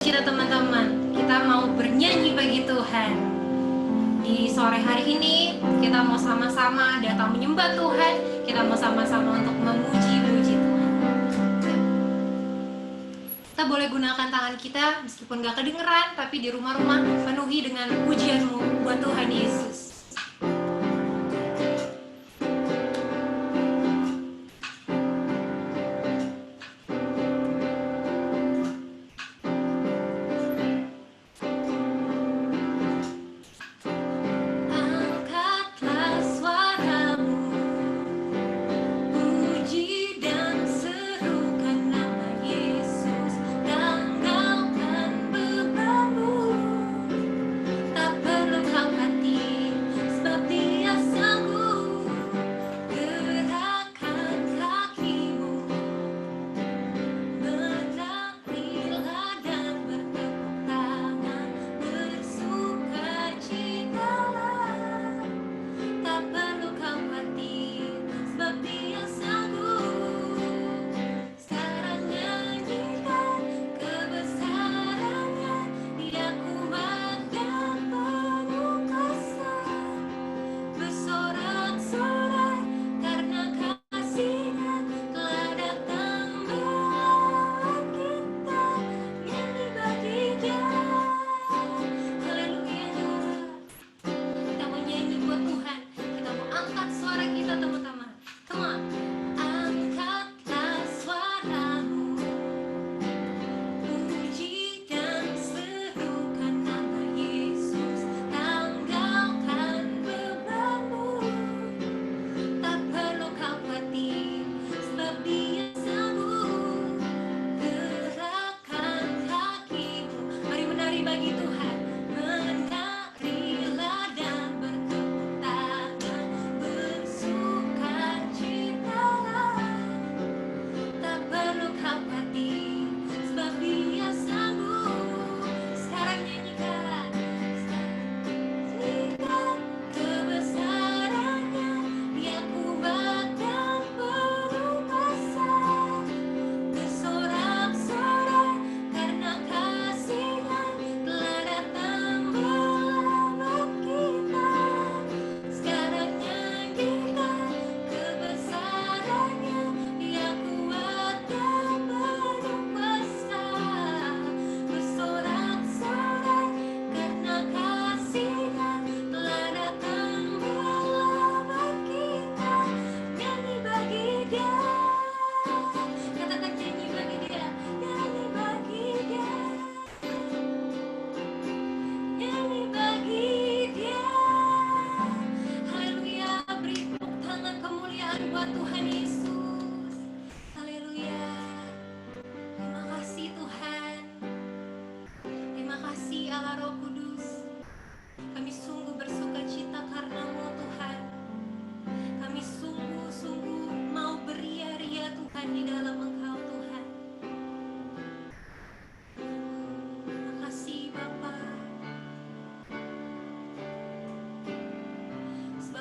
sukacita teman-teman. Kita mau bernyanyi bagi Tuhan. Di sore hari ini kita mau sama-sama datang menyembah Tuhan. Kita mau sama-sama untuk memuji-muji Tuhan. Kita boleh gunakan tangan kita meskipun gak kedengeran, tapi di rumah-rumah penuhi dengan pujianmu buat Tuhan Yesus.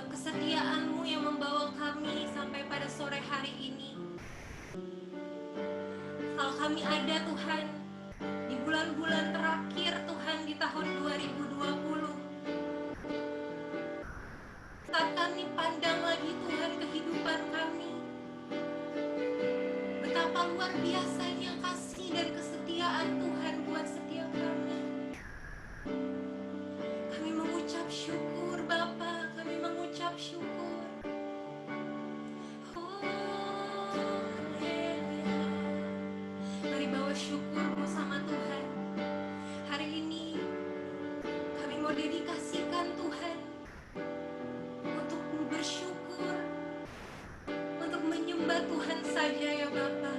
Kesetiaan-Mu yang membawa kami sampai pada sore hari ini. Kalau kami ada Tuhan di bulan-bulan terakhir Tuhan di tahun 2020, saat kami pandang lagi Tuhan kehidupan kami, betapa luar biasanya kasih dan kesetiaan Tuhan buat setiap kami. Kami mengucap syukur Bapa, kami mengucap syukur. Mari bawa syukur-Mu sama Tuhan. Hari ini kami mau dedikasikan Tuhan untuk bersyukur, untuk menyembah Tuhan saja ya Bapa.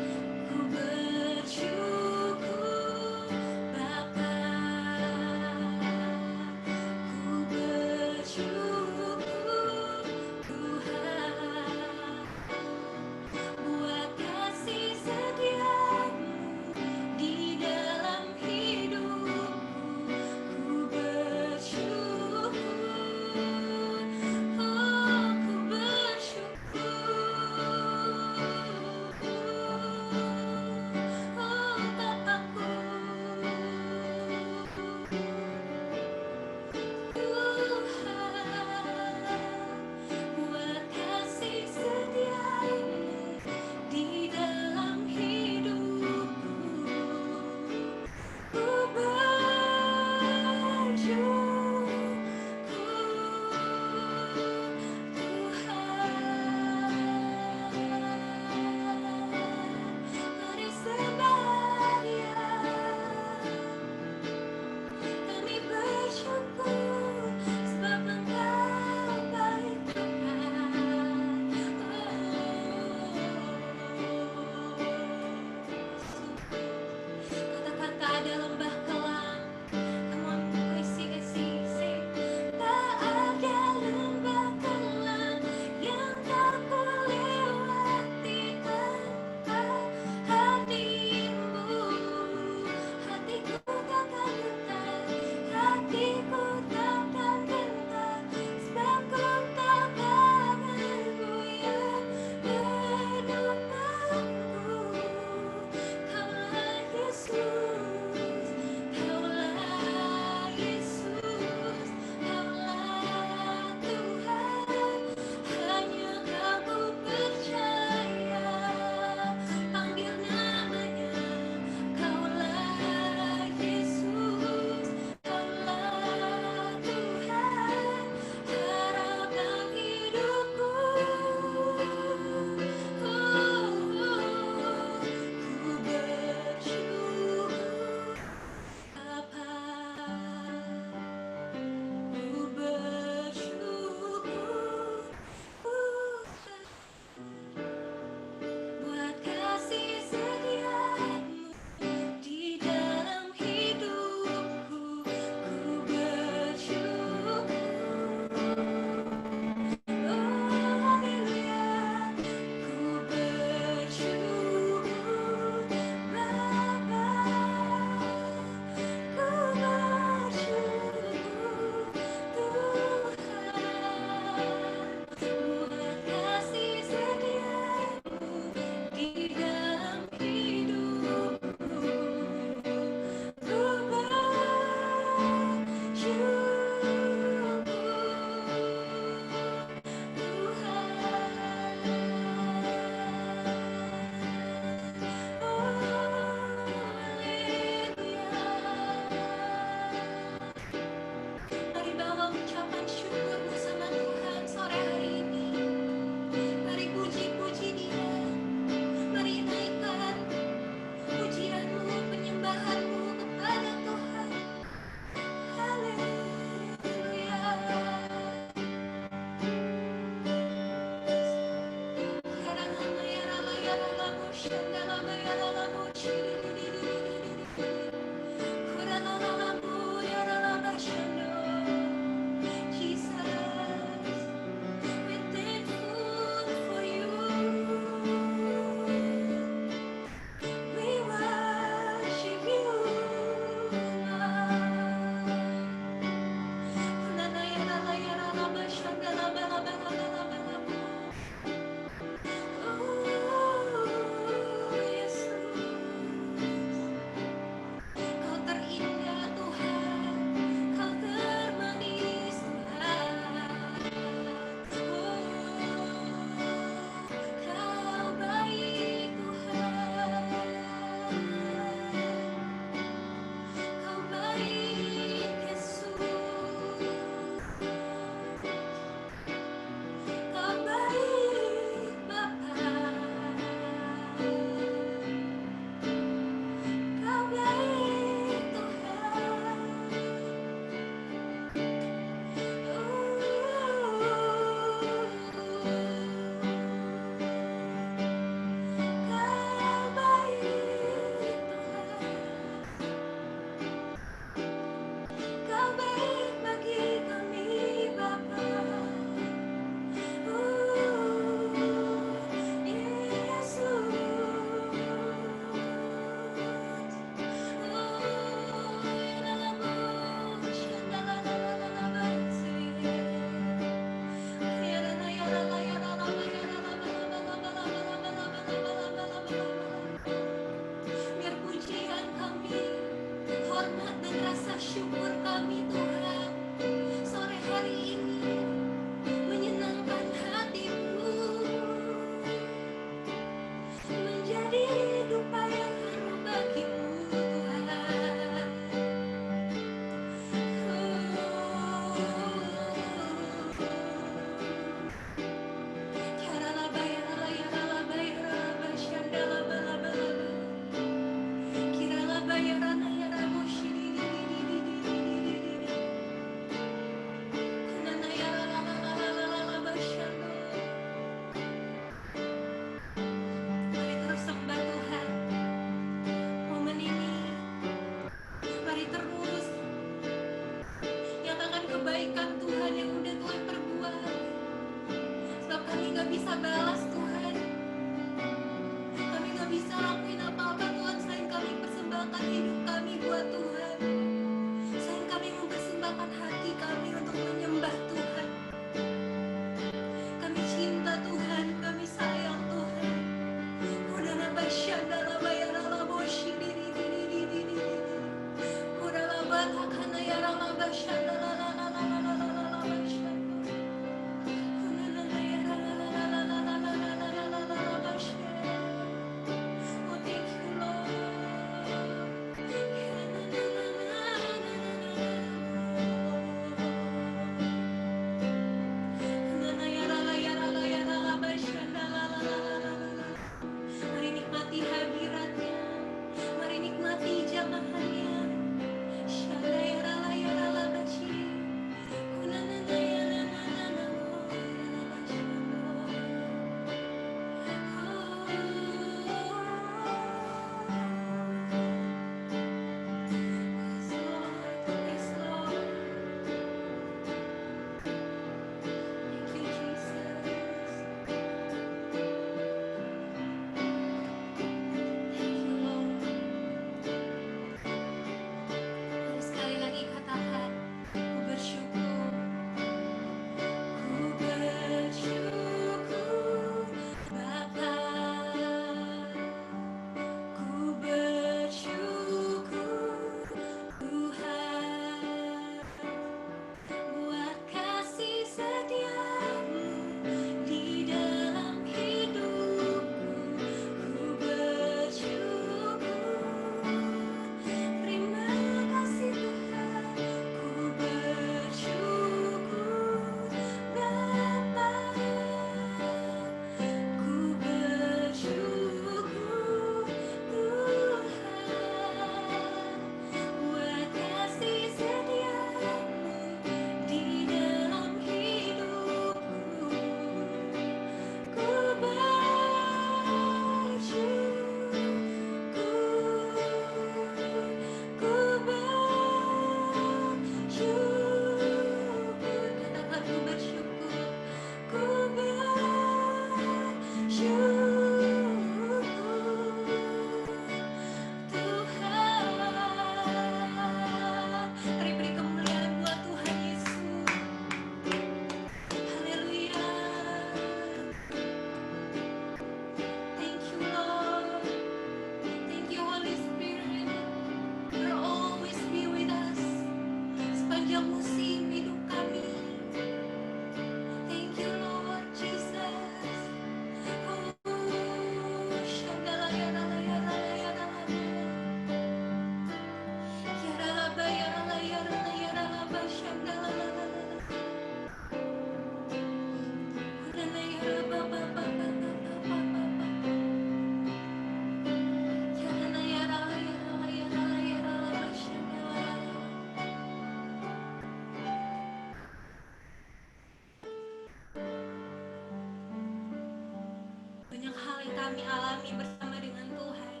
kami alami bersama dengan Tuhan.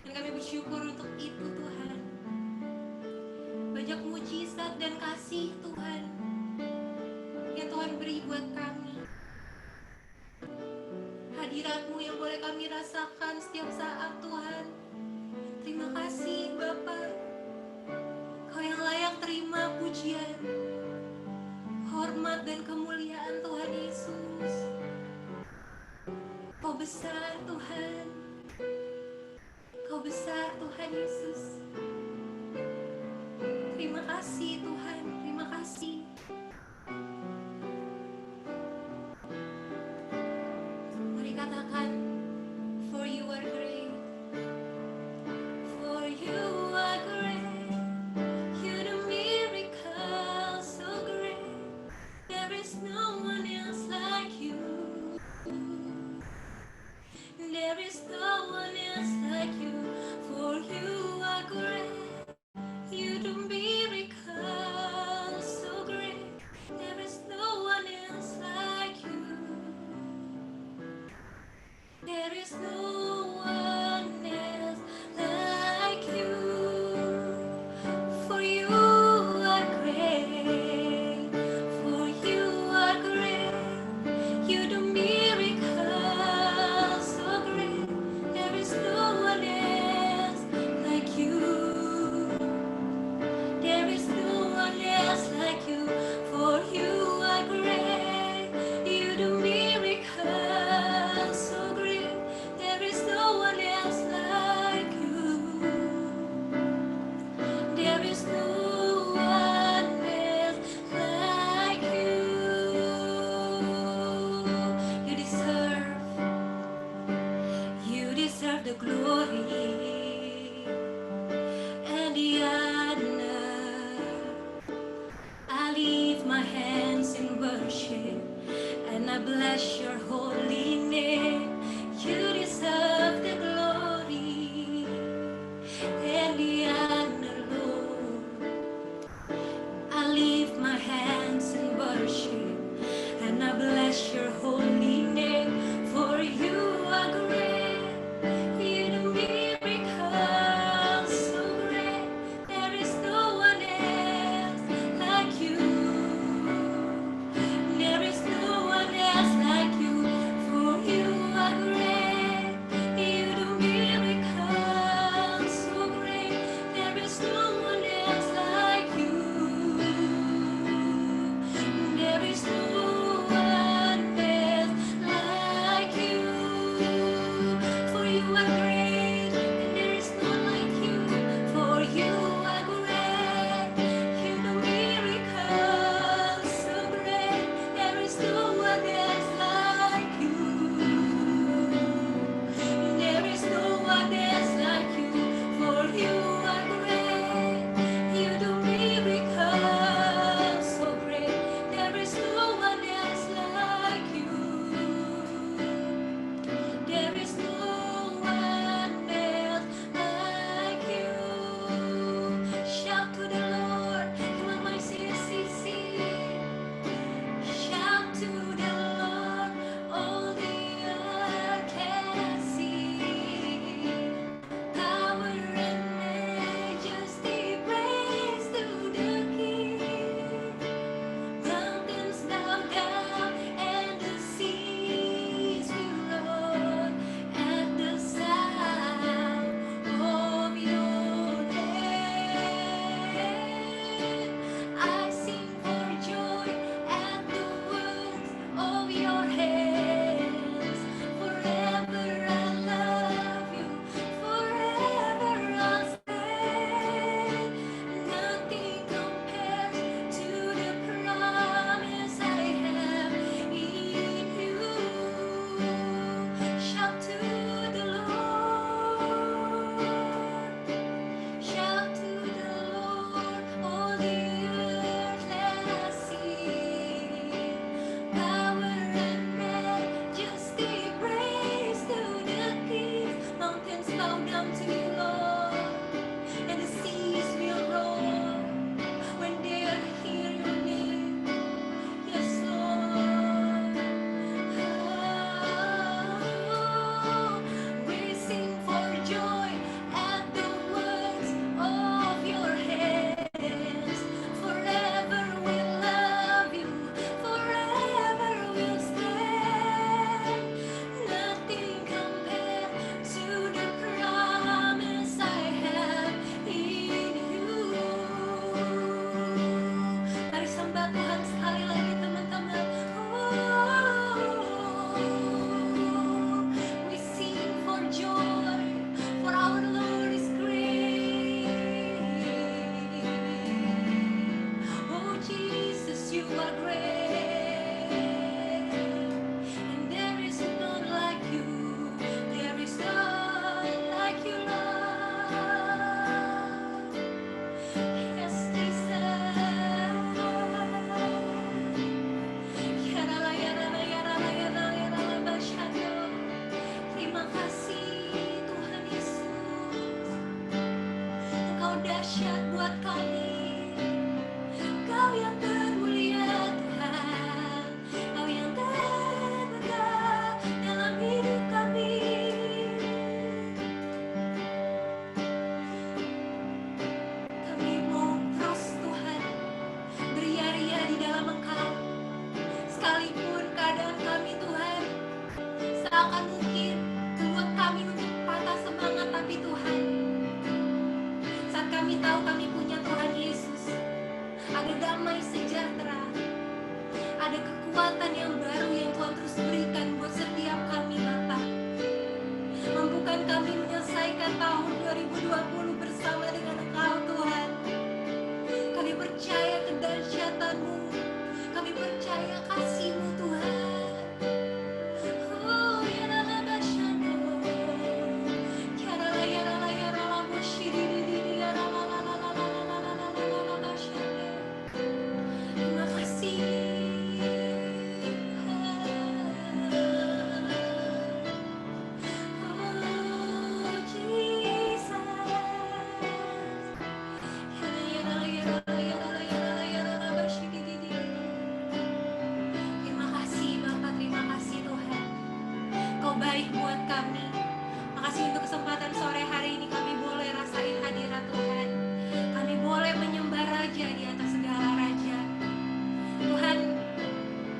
Dan kami bersyukur untuk itu Tuhan. Banyak mujizat dan kasih Tuhan yang Tuhan beri buat kami. Hadirat-Mu yang boleh kami rasakan setiap saat Tuhan. Terima kasih Bapa. Kau yang layak terima pujian, hormat dan kemuliaan Tuhan Yesus. Kau besar Tuhan. Kau besar Tuhan Yesus. Terima kasih Tuhan, terima kasih. Mari katakan, for you are great. For you are great. You do miracles so great. There is no one else like you. There is no one else like you. For you are great. You do miracles so great. dahsyat buat kami. Kau yang termulia Tuhan, Kau yang terberkah dalam hidup kami. Kami mau terus Tuhan beria-ria di dalam Engkau. Sekalipun keadaan kami Tuhan seakan mungkin membuat kami untuk patah semangat, tapi Tuhan, saat kami tahu kami punya Tuhan Yesus, ada damai sejahtera, ada kekuatan yang baru yang Tuhan terus berikan buat setiap kami Bapa. Mampukan kami menyelesaikan tahun 2020 bersama dengan Engkau Tuhan. Kami percaya kedahsyatan-Mu, kami percaya kasih-Mu Tuhan. Terima kasih. Terima kasih Bapak, terima kasih Tuhan. Kau baik buat kami. Makasih untuk kesempatan sore hari ini kami boleh rasain hadirat Tuhan. Kami boleh menyembah Raja di atas segala Raja. Tuhan,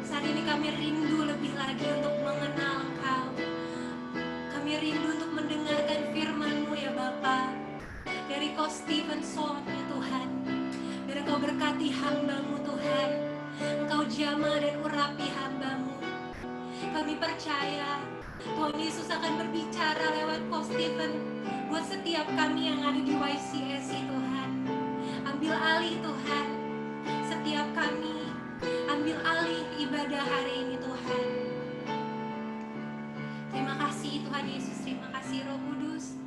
saat ini kami rindu lebih lagi untuk mengenal Engkau. Kami rindu untuk mendengarkan firman-Mu ya Bapa. Dari Kau Stevenson ya Tuhan. Dan Engkau berkati hamba-Mu Tuhan. Engkau jamah dan urapi hamba-Mu. Kami percaya Tuhan Yesus akan berbicara lewat Kau Stephen buat setiap kami yang ada di YCSI Tuhan. Ambil alih Tuhan setiap kami. Ambil alih ibadah hari ini Tuhan. Terima kasih Tuhan Yesus, terima kasih Roh Kudus.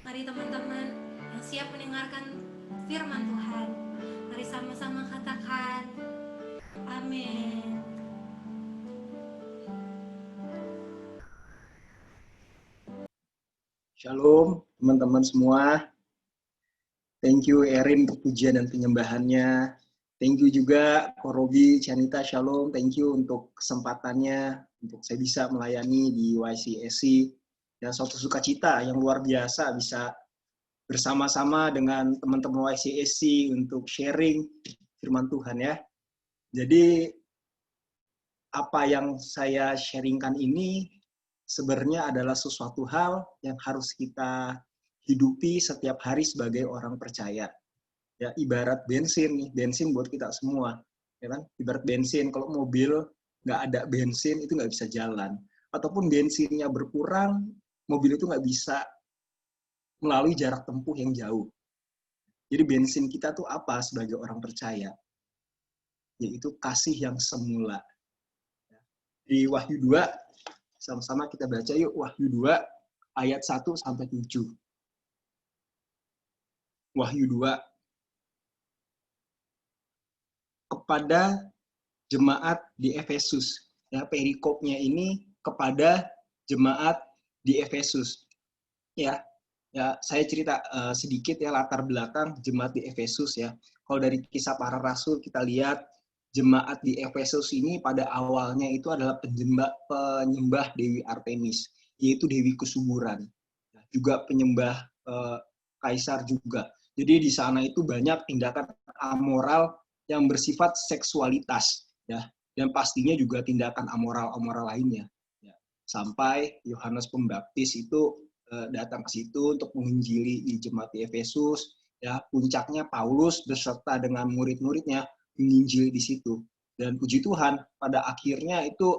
Mari teman-teman yang siap mendengarkan firman Tuhan, mari sama-sama katakan amin. Shalom teman-teman semua. Thank you Erin untuk pujian dan penyembahannya. Thank you juga Ko Robi, Chanita, Shalom. Thank you untuk kesempatannya untuk saya bisa melayani di YCSI. Dan suatu sukacita yang luar biasa bisa bersama-sama dengan teman-teman YCSI untuk sharing firman Tuhan ya. Jadi apa yang saya sharingkan ini sebenarnya adalah sesuatu hal yang harus kita hidupi setiap hari sebagai orang percaya. Ya, ibarat bensin nih, bensin buat kita semua. Ya kan? Ibarat bensin, kalau mobil nggak ada bensin itu nggak bisa jalan. Ataupun bensinnya berkurang, mobil itu nggak bisa melalui jarak tempuh yang jauh. Jadi bensin kita tuh apa sebagai orang percaya? Yaitu kasih yang semula. Di Wahyu 2, sama-sama kita baca yuk, Wahyu 2 ayat 1 sampai 7. Wahyu 2. Kepada jemaat di Efesus. Ya, perikopnya ini kepada jemaat di Efesus. Ya, saya cerita sedikit ya latar belakang jemaat di Efesus ya. Kalau dari Kisah Para Rasul kita lihat jemaat di Efesus ini pada awalnya itu adalah penyembah Dewi Artemis, yaitu Dewi Kesuburan. Juga penyembah Kaisar juga. Jadi di sana itu banyak tindakan amoral yang bersifat seksualitas ya, dan pastinya juga tindakan amoral lainnya. Ya. Sampai Yohanes Pembaptis itu datang ke situ untuk menginjili di jemaat di Efesus. Ya, puncaknya Paulus beserta dengan murid-muridnya menginjili di situ. Dan puji Tuhan, pada akhirnya itu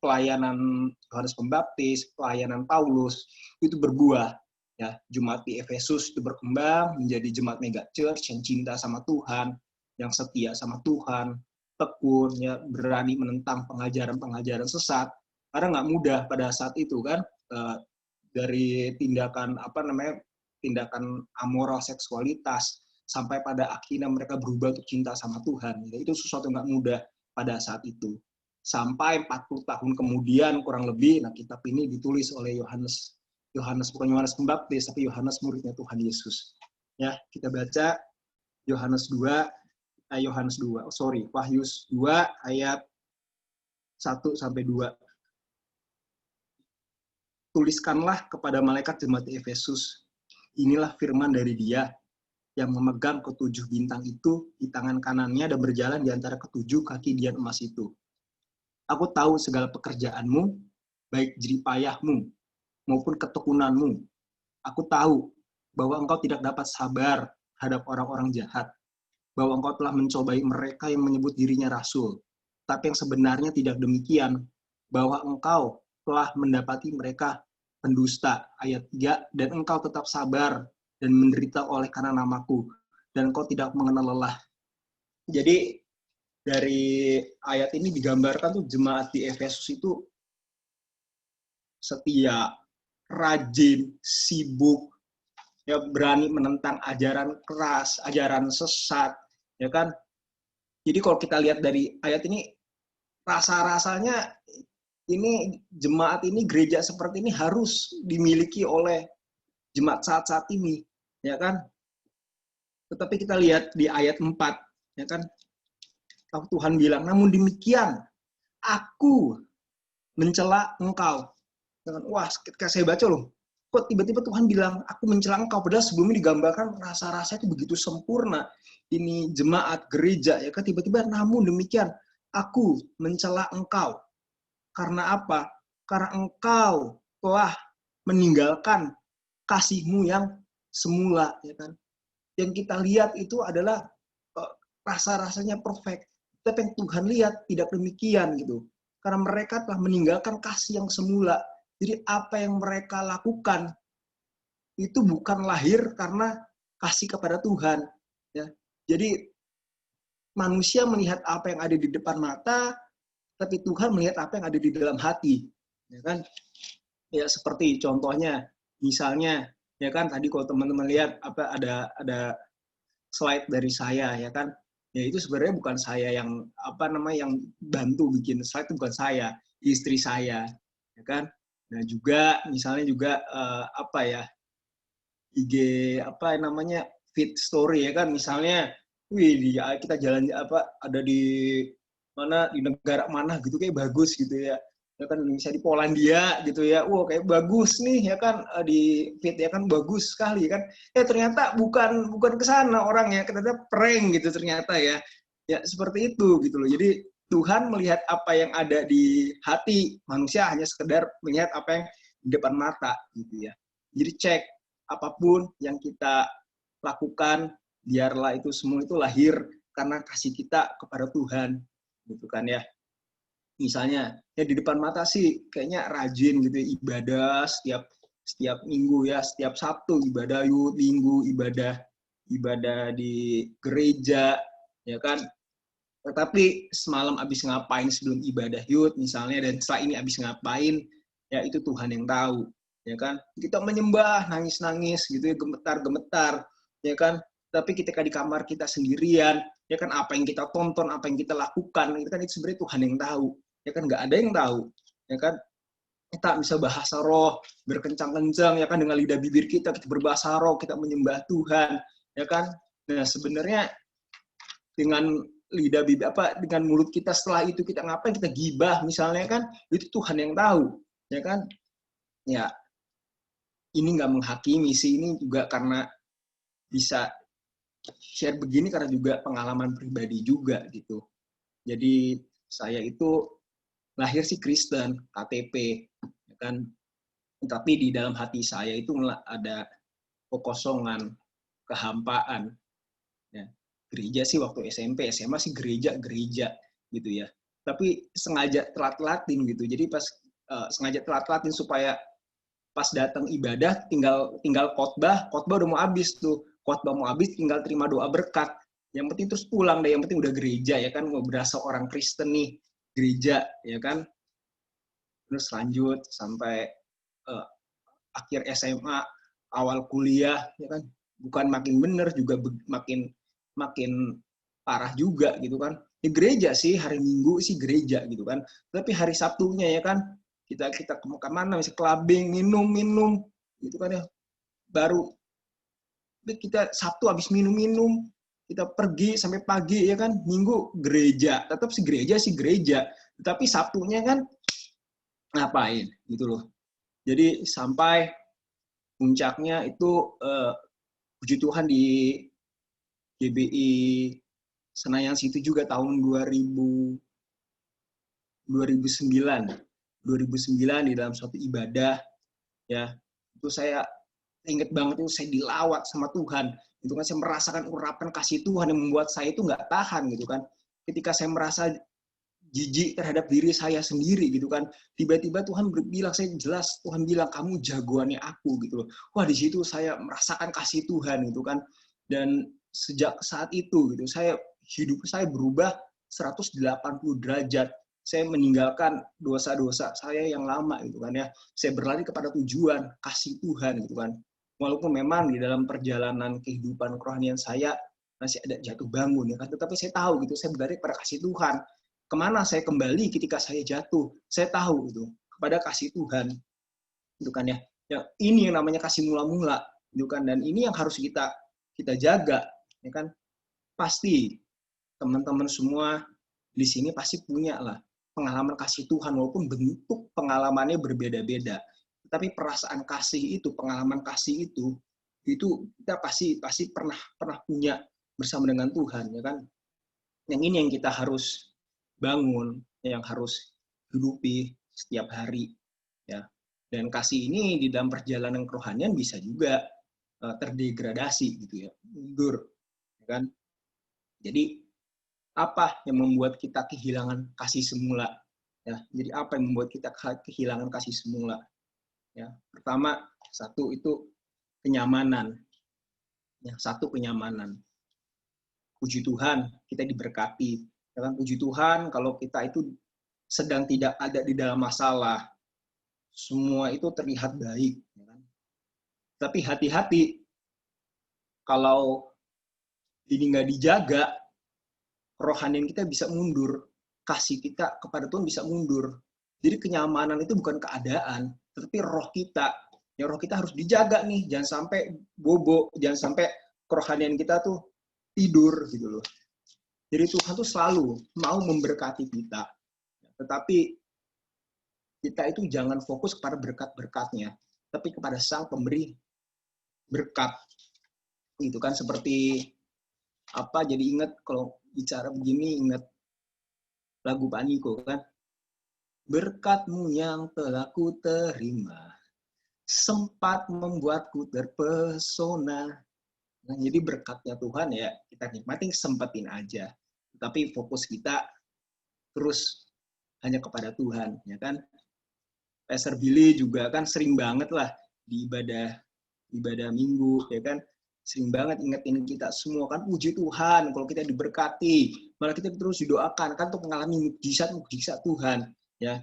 pelayanan Yohanes Pembaptis, pelayanan Paulus itu berbuah. Ya, jemaat di Efesus itu berkembang menjadi jemaat mega church yang cinta sama Tuhan, yang setia sama Tuhan, tekun, ya, berani menentang pengajaran-pengajaran sesat. Karena nggak mudah pada saat itu kan, dari tindakan tindakan amoral seksualitas sampai pada akhirnya mereka berubah untuk cinta sama Tuhan. Itu sesuatu nggak mudah pada saat itu. Sampai 40 tahun kemudian kurang lebih, nah kitab ini ditulis oleh Yohanes bukan Yohanes Pembaptis, tapi Yohanes muridnya Tuhan Yesus. Ya, kita baca Yohanes 2, Wahyu 2 ayat 1 sampai 2. Tuliskanlah kepada malaikat jemaat di Efesus, inilah firman dari Dia yang memegang ketujuh bintang itu di tangan kanannya dan berjalan di antara ketujuh kaki dian emas itu. Aku tahu segala pekerjaanmu, baik jeripayahmu maupun ketekunanmu. Aku tahu bahwa engkau tidak dapat sabar terhadap orang-orang jahat, bahwa engkau telah mencobai mereka yang menyebut dirinya rasul. Tapi yang sebenarnya tidak demikian, bahwa engkau telah mendapati mereka pendusta, ayat 3, dan engkau tetap sabar dan menderita oleh karena namaku, dan engkau tidak mengenal lelah. Jadi dari ayat ini digambarkan tuh jemaat di Efesus itu setia, rajin, sibuk, ya berani menentang ajaran keras, ajaran sesat, ya kan? Jadi kalau kita lihat dari ayat ini, rasa-rasanya ini jemaat ini, gereja seperti ini harus dimiliki oleh jemaat saat-saat ini, ya kan? Tetapi kita lihat di ayat 4, ya kan? Tuhan bilang, namun demikian, aku mencela engkau. Wah, ketika saya baca loh, kok tiba-tiba Tuhan bilang, aku mencela engkau, padahal sebelumnya digambarkan rasa-rasa itu begitu sempurna. Ini jemaat, gereja, ya kan, tiba-tiba namun demikian, aku mencela engkau. Karena apa? Karena engkau telah meninggalkan kasihmu yang semula, ya kan. Yang kita lihat itu adalah rasa-rasanya perfect. Tapi yang Tuhan lihat tidak demikian gitu. Karena mereka telah meninggalkan kasih yang semula. Jadi apa yang mereka lakukan itu bukan lahir karena kasih kepada Tuhan. Ya. Jadi manusia melihat apa yang ada di depan mata, tapi Tuhan melihat apa yang ada di dalam hati. Ya kan? Ya seperti contohnya, misalnya, ya kan tadi kalau teman-teman lihat apa ada slide dari saya, ya kan? Ya itu sebenarnya bukan saya yang yang bantu bikin slide, itu bukan saya, istri saya, ya kan. Nah juga misalnya juga IG feed story, ya kan, misalnya kita jalan ada di mana, di negara mana gitu kayak bagus gitu ya kan, bisa di Polandia gitu ya, kayak bagus nih ya kan, di feed ya kan, bagus sekali kan, ternyata bukan ke sana orangnya, ternyata prank gitu ternyata ya seperti itu gitu loh. Jadi Tuhan melihat apa yang ada di hati, manusia hanya sekedar melihat apa yang di depan mata gitu ya. Jadi cek apapun yang kita lakukan, biarlah itu semua itu lahir karena kasih kita kepada Tuhan gitu kan ya. Misalnya ya di depan mata sih kayaknya rajin gitu ya, ibadah setiap minggu ya, setiap Sabtu ibadah, Minggu ibadah di gereja, ya kan. Tetapi semalam abis ngapain sebelum ibadah yud misalnya, dan setelah ini abis ngapain, ya itu Tuhan yang tahu, ya kan. Kita menyembah, nangis-nangis gitu ya, gemetar-gemetar, ya kan. Tapi ketika di kamar kita sendirian, ya kan, apa yang kita tonton, apa yang kita lakukan, itu kan itu sebenarnya Tuhan yang tahu, ya kan, nggak ada yang tahu, ya kan. Kita bisa bahasa roh, berkencang-kencang, ya kan, dengan lidah bibir kita berbahasa roh, kita menyembah Tuhan, ya kan. Nah sebenarnya dengan lidah bibir dengan mulut kita, setelah itu kita ngapain, kita gibah misalnya kan, itu Tuhan yang tahu, ya kan. Ya ini nggak menghakimi sih, ini juga karena bisa share begini karena juga pengalaman pribadi juga gitu. Jadi saya itu lahir sih Kristen, KTP, ya kan, tapi di dalam hati saya itu ada kekosongan, kehampaan. Ya. Gereja sih waktu SMP, SMA sih gereja gitu ya. Tapi sengaja telat-telatin gitu. Jadi pas sengaja telat-telatin supaya pas datang ibadah tinggal khotbah udah mau habis tuh. Khotbah mau habis tinggal terima doa berkat. Yang penting terus pulang deh, yang penting udah gereja ya kan, mau berasa orang Kristen nih, gereja ya kan. Terus lanjut sampai akhir SMA, awal kuliah ya kan, bukan makin bener juga makin parah juga gitu kan. Di gereja sih hari Minggu sih gereja gitu kan, tapi hari Sabtunya ya kan kita ke mana, misalnya clubbing, minum gitu kan ya, baru kita Sabtu habis minum-minum, kita pergi sampai pagi ya kan, Minggu gereja, tetap si gereja, tapi Sabtunya kan ngapain gitu loh. Jadi sampai puncaknya itu puji Tuhan di GBI Senayan situ juga tahun 2009 di dalam suatu ibadah ya, itu saya ingat banget, itu saya dilawat sama Tuhan. Itu kan saya merasakan urapan kasih Tuhan yang membuat saya itu nggak tahan gitu kan. Ketika saya merasa jijik terhadap diri saya sendiri gitu kan, tiba-tiba Tuhan bilang, saya jelas Tuhan bilang, kamu jagoannya aku gitu loh. Wah, di situ saya merasakan kasih Tuhan gitu kan. Dan sejak saat itu gitu, hidup saya berubah 180 derajat. Saya meninggalkan dosa-dosa saya yang lama gitu kan ya. Saya berlari kepada tujuan kasih Tuhan gitu kan. Walaupun memang di dalam perjalanan kehidupan kerohanian saya masih ada jatuh bangun ya kan, tetapi saya tahu gitu, saya berlari kepada kasih Tuhan. Kemana saya kembali ketika saya jatuh? Saya tahu itu kepada kasih Tuhan, itu kan ya. Yang ini yang namanya kasih mula-mula, itu kan. Dan ini yang harus kita jaga, ya kan. Pasti teman-teman semua di sini pasti punya lah pengalaman kasih Tuhan, walaupun bentuk pengalamannya berbeda-beda. Tapi perasaan kasih itu, pengalaman kasih itu kita pasti pernah punya bersama dengan Tuhan, ya kan. Yang ini yang kita harus bangun, yang harus hidupi setiap hari, ya. Dan kasih ini di dalam perjalanan kerohanian bisa juga terdegradasi gitu ya, mundur, ya kan. Jadi apa yang membuat kita kehilangan kasih semula? Ya, jadi apa yang membuat kita kehilangan kasih semula? Ya, pertama, satu itu kenyamanan. Ya, satu kenyamanan. Puji Tuhan, kita diberkati. Ya kan, puji Tuhan kalau kita itu sedang tidak ada di dalam masalah, semua itu terlihat baik. Ya kan? Tapi hati-hati, kalau ini nggak dijaga, kerohanian kita bisa mundur, kasih kita kepada Tuhan bisa mundur. Jadi kenyamanan itu bukan keadaan, tetapi roh kita. Ya, roh kita harus dijaga nih, jangan sampai bobo, jangan sampai kerohanian kita tuh tidur gitu loh. Jadi Tuhan tuh selalu mau memberkati kita. Tetapi kita itu jangan fokus kepada berkat-berkatnya, tapi kepada Sang Pemberi berkat. Itu kan seperti apa, jadi ingat kalau bicara begini, ingat lagu Pak Niko kan. Berkat-Mu yang telah ku terima, sempat membuatku terpesona. Nah, jadi berkatnya Tuhan ya kita nikmatin, sempetin aja. Tapi fokus kita terus hanya kepada Tuhan, ya kan. Pastor Billy juga kan sering banget lah di ibadah minggu, ya kan. Sering banget ingetin kita semua kan, puji Tuhan kalau kita diberkati, malah kita terus didoakan kan untuk mengalami mukjizat Tuhan, ya.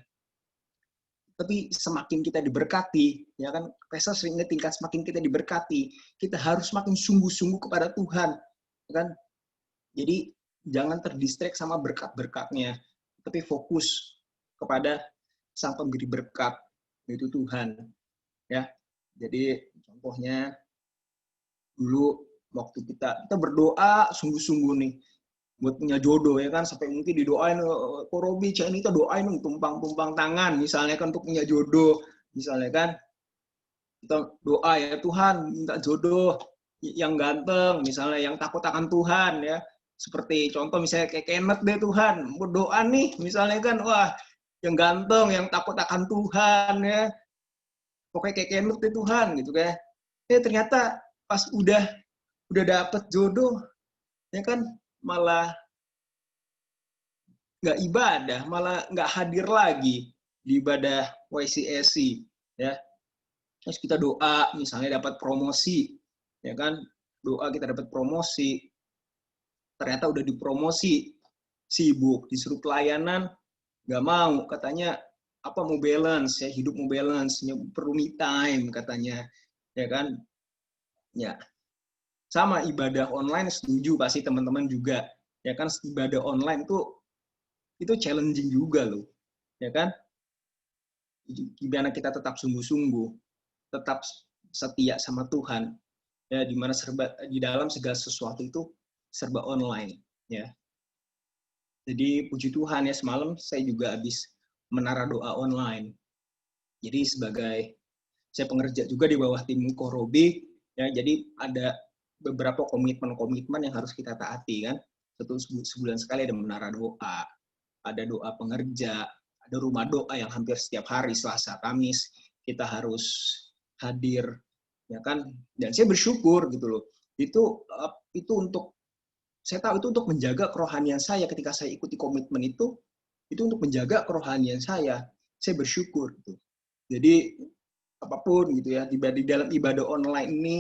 Tapi semakin kita diberkati, ya kan, Pastor sering ingetin kan, semakin kita diberkati, kita harus makin sungguh-sungguh kepada Tuhan, ya kan. Jadi jangan terdistract sama berkat-berkatnya, tapi fokus kepada Sang Pemberi berkat, yaitu Tuhan, ya. Jadi contohnya dulu waktu kita berdoa sungguh-sungguh nih buat punya jodoh, ya kan, sampai mungkin didoain, Ko Robi, Cak Nita doain tumpang tangan misalnya kan untuk punya jodoh, misalnya kan. Kita doa, ya Tuhan minta jodoh yang ganteng, misalnya yang takut akan Tuhan, ya. Seperti contoh misalnya kayak Kenneth deh, Tuhan berdoa nih misalnya kan, wah yang ganteng, yang takut akan Tuhan, ya. Pokoknya kayak Kenneth deh Tuhan gitu kan. Ternyata pas udah dapet jodoh, ya kan, malah nggak ibadah, malah nggak hadir lagi di ibadah YCSC, ya. Terus kita doa, misalnya dapat promosi, ya kan, doa kita dapat promosi, ternyata udah dipromosi, sibuk, disuruh pelayanan, nggak mau, katanya apa, mau balance, ya, hidup mau balance, perlu me time katanya, ya kan. Ya, sama ibadah online, setuju pasti teman-teman juga, ya kan, ibadah online itu challenging juga loh, ya kan. Gimana kita tetap sungguh-sungguh, tetap setia sama Tuhan, ya, di mana serba di dalam segala sesuatu itu serba online, ya. Jadi puji Tuhan ya, semalam saya juga habis menara doa online. Jadi sebagai saya pengerja juga di bawah tim Korobi, ya, jadi ada beberapa komitmen-komitmen yang harus kita taati kan. Sebulan sekali ada menara doa, ada doa pengerja, ada rumah doa yang hampir setiap hari Selasa, Kamis kita harus hadir, ya kan. Dan saya bersyukur gitu loh. Itu untuk saya tahu itu untuk menjaga kerohanian saya ketika saya ikuti komitmen itu untuk menjaga kerohanian saya. Saya bersyukur gitu. Jadi apapun gitu ya, di dalam ibadah online ini,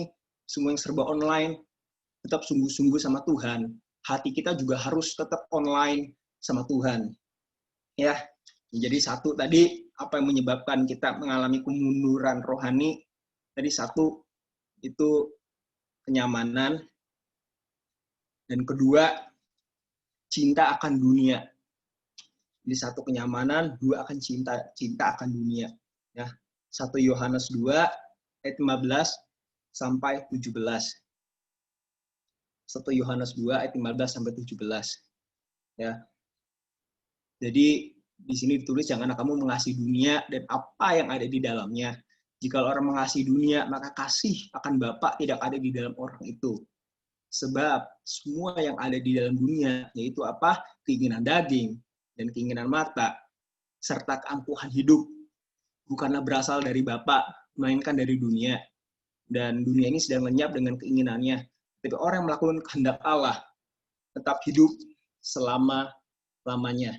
semua yang serba online, tetap sungguh-sungguh sama Tuhan. Hati kita juga harus tetap online sama Tuhan. Ya, jadi satu tadi, apa yang menyebabkan kita mengalami kemunduran rohani, tadi satu, itu kenyamanan, dan kedua, cinta akan dunia. Jadi satu kenyamanan, dua akan cinta akan dunia. Ya, 1 Yohanes 2 ayat 15 sampai 17. 1 Yohanes 2 ayat 15 sampai 17. Ya. Jadi di sini ditulis janganlah kamu mengasihi dunia dan apa yang ada di dalamnya. Jika orang mengasihi dunia, maka kasih akan Bapa tidak ada di dalam orang itu. Sebab semua yang ada di dalam dunia, yaitu apa? Keinginan daging dan keinginan mata, serta keangkuhan hidup, bukanlah berasal dari Bapa, melainkan dari dunia. Dan dunia ini sedang lenyap dengan keinginannya. Tapi orang yang melakukan kehendak Allah tetap hidup selama-lamanya.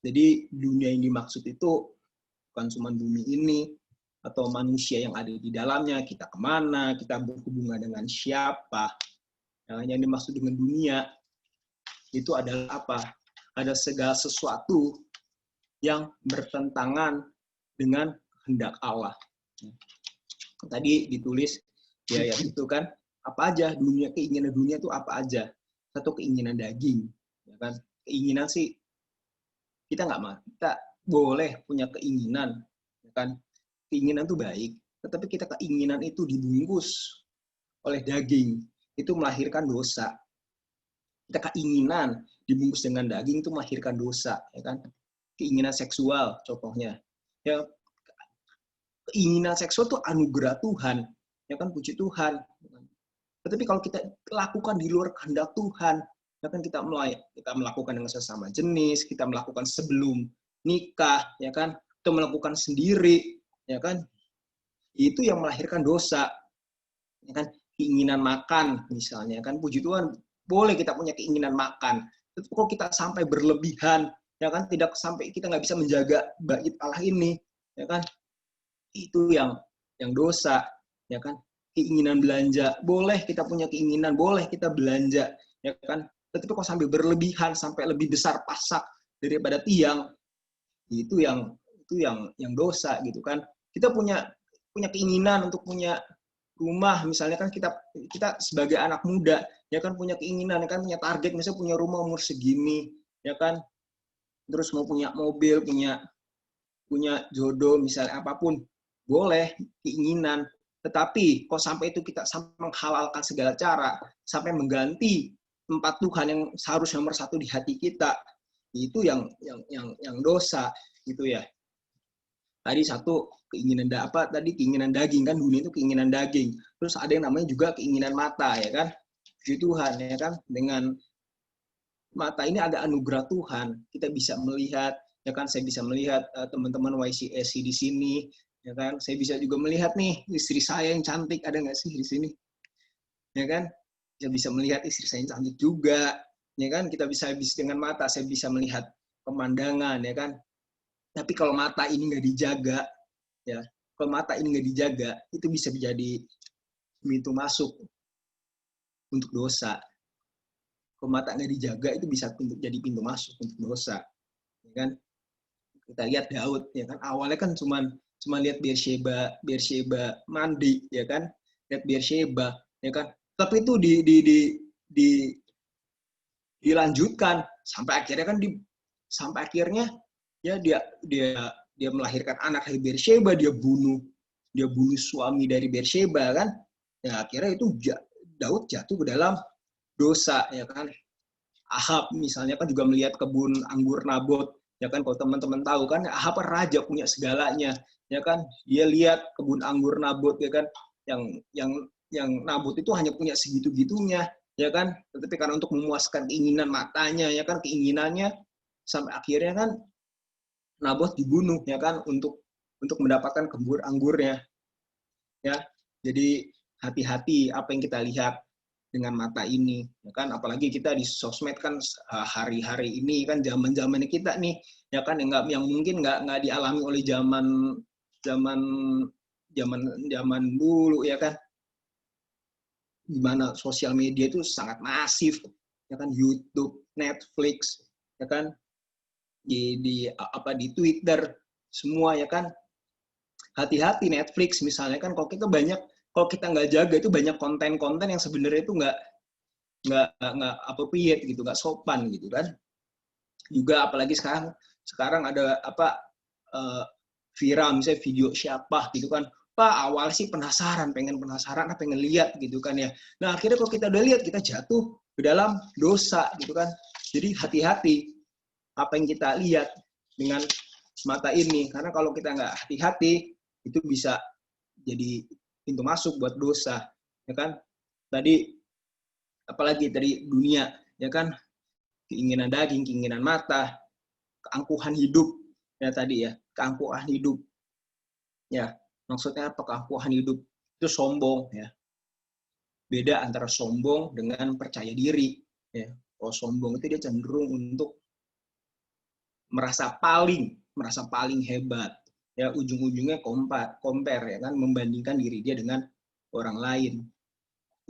Jadi dunia yang dimaksud itu bukan cuma bumi ini, atau manusia yang ada di dalamnya, kita kemana, kita berhubungan dengan siapa. Yang dimaksud dengan dunia, itu adalah apa? Ada segala sesuatu yang bertentangan dengan kehendak Allah. Tadi ditulis, ya itu kan, apa aja dunia, keinginan dunia itu apa aja? Satu, keinginan daging. Ya kan? Keinginan sih, kita boleh punya keinginan. Ya kan? Keinginan itu baik, tetapi kita keinginan itu dibungkus oleh daging, itu melahirkan dosa. Kita keinginan dibungkus dengan daging itu melahirkan dosa, ya kan? Keinginan seksual contohnya. Ya, keinginan seksual itu anugerah Tuhan, ya kan, puji Tuhan. Tetapi kalau kita lakukan di luar kehendak Tuhan, ya kan, kita melakukan dengan sesama jenis, kita melakukan sebelum nikah, ya kan, kita melakukan sendiri, ya kan, itu yang melahirkan dosa, ya kan. Keinginan makan misalnya, kan, puji Tuhan, boleh kita punya keinginan makan, tapi kalau kita sampai berlebihan, ya kan, tidak sampai kita nggak bisa menjaga bait Allah ini, ya kan, itu yang dosa, ya kan. Keinginan belanja, boleh kita punya keinginan, boleh kita belanja, ya kan, tetapi kalau sampai berlebihan, sampai lebih besar pasak daripada tiang, itu yang dosa gitu kan. Kita punya keinginan untuk punya rumah misalnya, kan, kita sebagai anak muda, ya kan, punya keinginan, ya kan, punya target misalnya punya rumah umur segini, ya kan, terus mau punya mobil, punya jodoh misalnya, apapun boleh keinginan, tetapi kok sampai itu kita sampai menghalalkan segala cara, sampai mengganti tempat Tuhan yang seharusnya nomor satu di hati kita, itu yang dosa gitu ya. Tadi satu, keinginan keinginan daging, kan, dunia itu keinginan daging. Terus ada yang namanya juga keinginan mata, ya kan. Puji Tuhan, ya kan, dengan mata ini ada anugerah Tuhan, kita bisa melihat, ya kan. Saya bisa melihat teman-teman YCSC di sini, ya kan. Saya bisa juga melihat nih istri saya yang cantik, ada nggak sih di sini, ya kan. Saya bisa melihat istri saya yang cantik juga, ya kan. Kita bisa dengan mata, saya bisa melihat pemandangan, ya kan. Tapi kalau mata ini nggak dijaga, ya, kalau mata ini nggak dijaga, itu bisa menjadi pintu masuk untuk dosa. Kalau mata nggak dijaga, itu bisa jadi pintu masuk untuk dosa, ya kan. Kita lihat Daud, ya kan, awalnya kan cuma lihat Beersheba mandi, ya kan, lihat Beersheba, ya kan. Tapi itu dilanjutkan sampai akhirnya ya dia melahirkan anak dari Beersheba, dia bunuh suami dari Beersheba, kan. Ya akhirnya itu Daud jatuh ke dalam dosa, ya kan. Ahab misalnya kan juga melihat kebun anggur Nabot, ya kan. Kalau teman-teman tahu kan, Ahab raja punya segalanya, ya kan. Dia lihat kebun anggur Nabot, ya kan, yang yang yang Nabot itu hanya punya segitu-gitunya, ya kan. Tetapi karena untuk memuaskan keinginan matanya, ya kan, keinginannya, sampai akhirnya kan Nabot dibunuh, ya kan, untuk mendapatkan kebun anggurnya, ya. Jadi hati-hati apa yang kita lihat dengan mata ini, ya kan. Apalagi kita di sosmed kan hari-hari ini kan zaman-zamannya kita nih, ya kan, yang mungkin nggak dialami oleh zaman zaman zaman zaman dulu, ya kan. Di mana sosial media itu sangat masif, ya kan, YouTube, Netflix, ya kan, di Twitter semua, ya kan. Hati-hati Netflix misalnya kan, kalau kita nggak jaga itu banyak konten-konten yang sebenarnya itu nggak appropriate gitu, nggak sopan gitu kan. Juga apalagi sekarang ada uh, viral misalnya video siapa gitu kan, Pak, awal sih pengen lihat gitu kan ya. Nah akhirnya kalau kita udah lihat, kita jatuh ke dalam dosa gitu kan. Jadi hati-hati apa yang kita lihat dengan mata ini, karena kalau kita nggak hati-hati itu bisa jadi pintu masuk buat dosa, ya kan. Tadi apalagi dari dunia, ya kan, keinginan daging, keinginan mata, keangkuhan hidup, ya tadi ya, keangkuhan hidup, ya. Maksudnya apa keangkuhan hidup? Itu sombong, ya. Beda antara sombong dengan percaya diri, ya. Kalau sombong itu dia cenderung untuk merasa paling hebat, ya, ujung-ujungnya compare, ya kan, membandingkan diri dia dengan orang lain.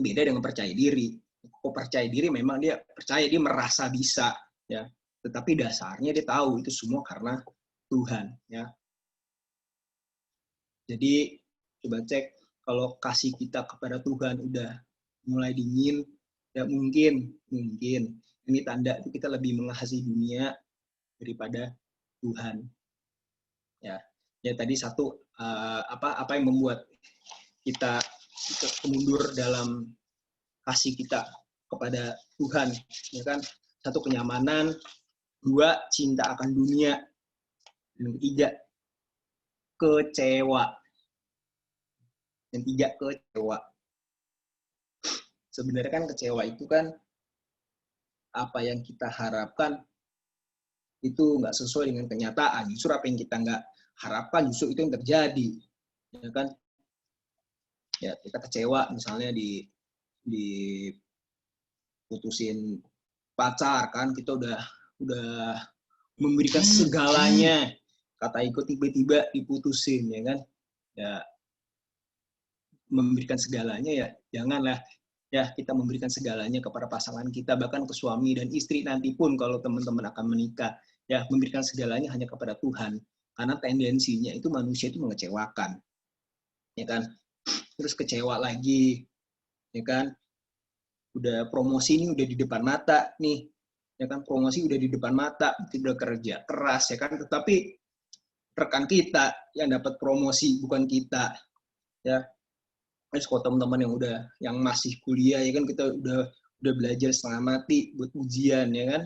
Beda dengan percaya diri. Kok percaya diri memang dia percaya, dia merasa bisa, ya. Tetapi dasarnya dia tahu itu semua karena Tuhan, ya. Jadi coba cek, kalau kasih kita kepada Tuhan udah mulai dingin, ya mungkin ini tanda itu kita lebih mengasihi dunia daripada Tuhan, ya. Ya tadi satu, apa yang membuat kita mundur dalam kasih kita kepada Tuhan, ya kan. Satu, kenyamanan. Dua, cinta akan dunia. Dan ketiga, kecewa. Sebenarnya kan kecewa itu kan apa yang kita harapkan itu nggak sesuai dengan kenyataan. Justru apa yang kita nggak harapkan justru itu yang terjadi, ya kan. Ya kita kecewa misalnya diputusin pacar kan, kita udah memberikan segalanya, kata ikut tiba-tiba diputusin, ya kan. Ya memberikan segalanya, ya janganlah ya kita memberikan segalanya kepada pasangan kita, bahkan ke suami dan istri nanti pun kalau teman-teman akan menikah, ya memberikan segalanya hanya kepada Tuhan, karena tendensinya itu manusia itu mengecewakan, ya kan. Terus kecewa lagi, ya kan. Udah promosi ini udah di depan mata nih, ya kan, promosi udah di depan mata, udah kerja keras, ya kan, tetapi rekan kita yang dapat promosi bukan kita, ya. Terus kalau teman-teman yang masih kuliah, ya kan, kita udah belajar setengah mati buat ujian, ya kan.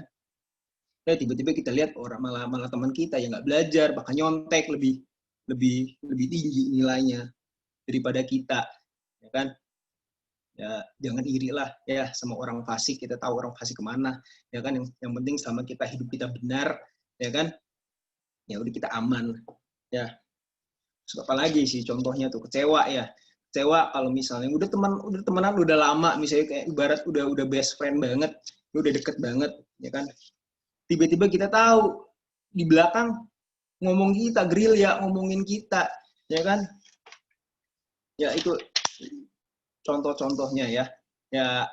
Ya tiba-tiba kita lihat orang malah teman kita yang nggak belajar, bahkan nyontek lebih tinggi nilainya daripada kita, ya kan. Ya jangan iri lah ya sama orang fasik, kita tahu orang fasik kemana, ya kan. Yang penting sama hidup kita benar, ya kan, ya udah kita aman, ya. Terus apa lagi sih contohnya tuh kecewa, ya. Kecewa kalau misalnya udah temenan udah lama, misalnya kayak ibarat udah best friend banget, udah deket banget, ya kan. Tiba-tiba kita tahu di belakang ngomong kita, gerilya ngomongin kita, ya kan. Ya itu contoh-contohnya, ya. Ya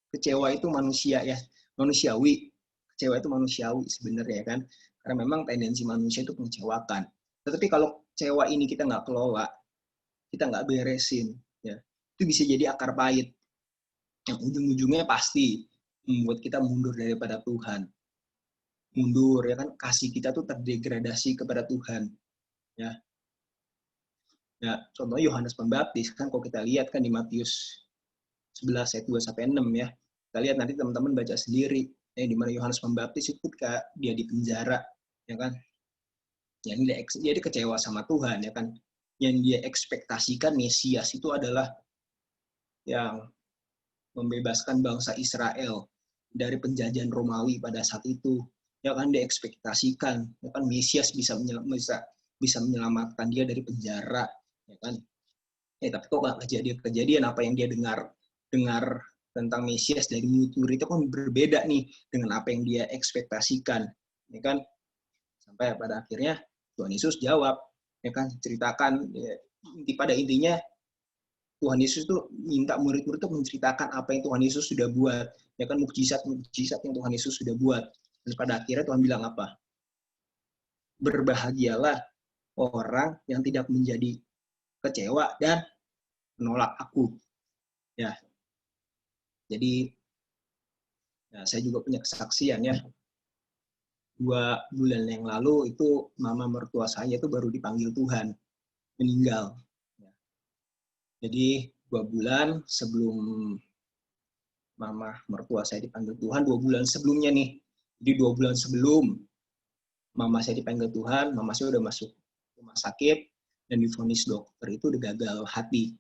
kecewa itu manusiawi. Kecewa itu manusiawi sebenarnya, kan. Karena memang tendensi manusia itu mengecewakan. Tetapi kalau kecewa ini kita nggak kelola, kita nggak beresin, ya, itu bisa jadi akar pahit yang ujung-ujungnya pasti membuat kita mundur daripada Tuhan. Mundur, ya kan, kasih kita tuh terdegradasi kepada Tuhan, ya. Ya, contohnya Yohanes Pembaptis kan, kalau kita lihat kan di Matius 11 ayat 2 sampai 6 ya. Kita lihat nanti teman-teman baca sendiri ya, di mana Yohanes Pembaptis itu ketika dia di penjara ya kan. Yang dia kecewa sama Tuhan ya kan. Yang dia ekspektasikan Mesias itu adalah yang membebaskan bangsa Israel dari penjajahan Romawi pada saat itu. Ya kan dia ekspektasikan ya kan Mesias bisa menyelamatkan dia dari penjara ya kan. Tapi kok nggak kejadian apa yang dia dengar tentang Mesias dari murid itu kan berbeda nih dengan apa yang dia ekspektasikan ya kan. Sampai pada akhirnya Tuhan Yesus jawab ya kan, ceritakan ya, pada intinya Tuhan Yesus tuh minta murid-murid tuh menceritakan apa yang Tuhan Yesus sudah buat ya kan, mukjizat yang Tuhan Yesus sudah buat. Dan pada akhirnya Tuhan bilang apa? Berbahagialah orang yang tidak menjadi kecewa dan menolak aku. Ya. Jadi ya, saya juga punya kesaksian ya. 2 bulan yang lalu itu mama mertua saya itu baru dipanggil Tuhan, meninggal. Jadi 2 bulan sebelum mama mertua saya dipanggil Tuhan, 2 bulan sebelumnya nih. Jadi 2 bulan sebelum mama saya dipanggil Tuhan, mama saya udah masuk rumah sakit dan divonis dokter itu udah gagal hati.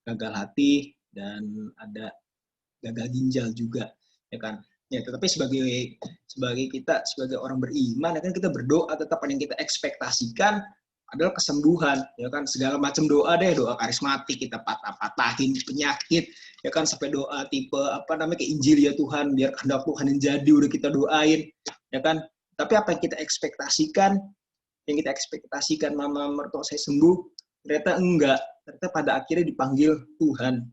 Gagal hati dan ada gagal ginjal juga, ya kan. Ya, tetapi sebagai kita sebagai orang beriman, ya kan kita berdoa tetap yang kita ekspektasikan adalah kesembuhan, ya kan. Segala macam doa deh, doa karismatik kita patah-patahin penyakit, ya kan, sampai doa tipe apa namanya kayak Injil ya Tuhan, biar kehendak Tuhan yang jadi udah kita doain, ya kan. Tapi apa yang kita ekspektasikan mama mertua saya sembuh, ternyata enggak. Ternyata pada akhirnya dipanggil Tuhan.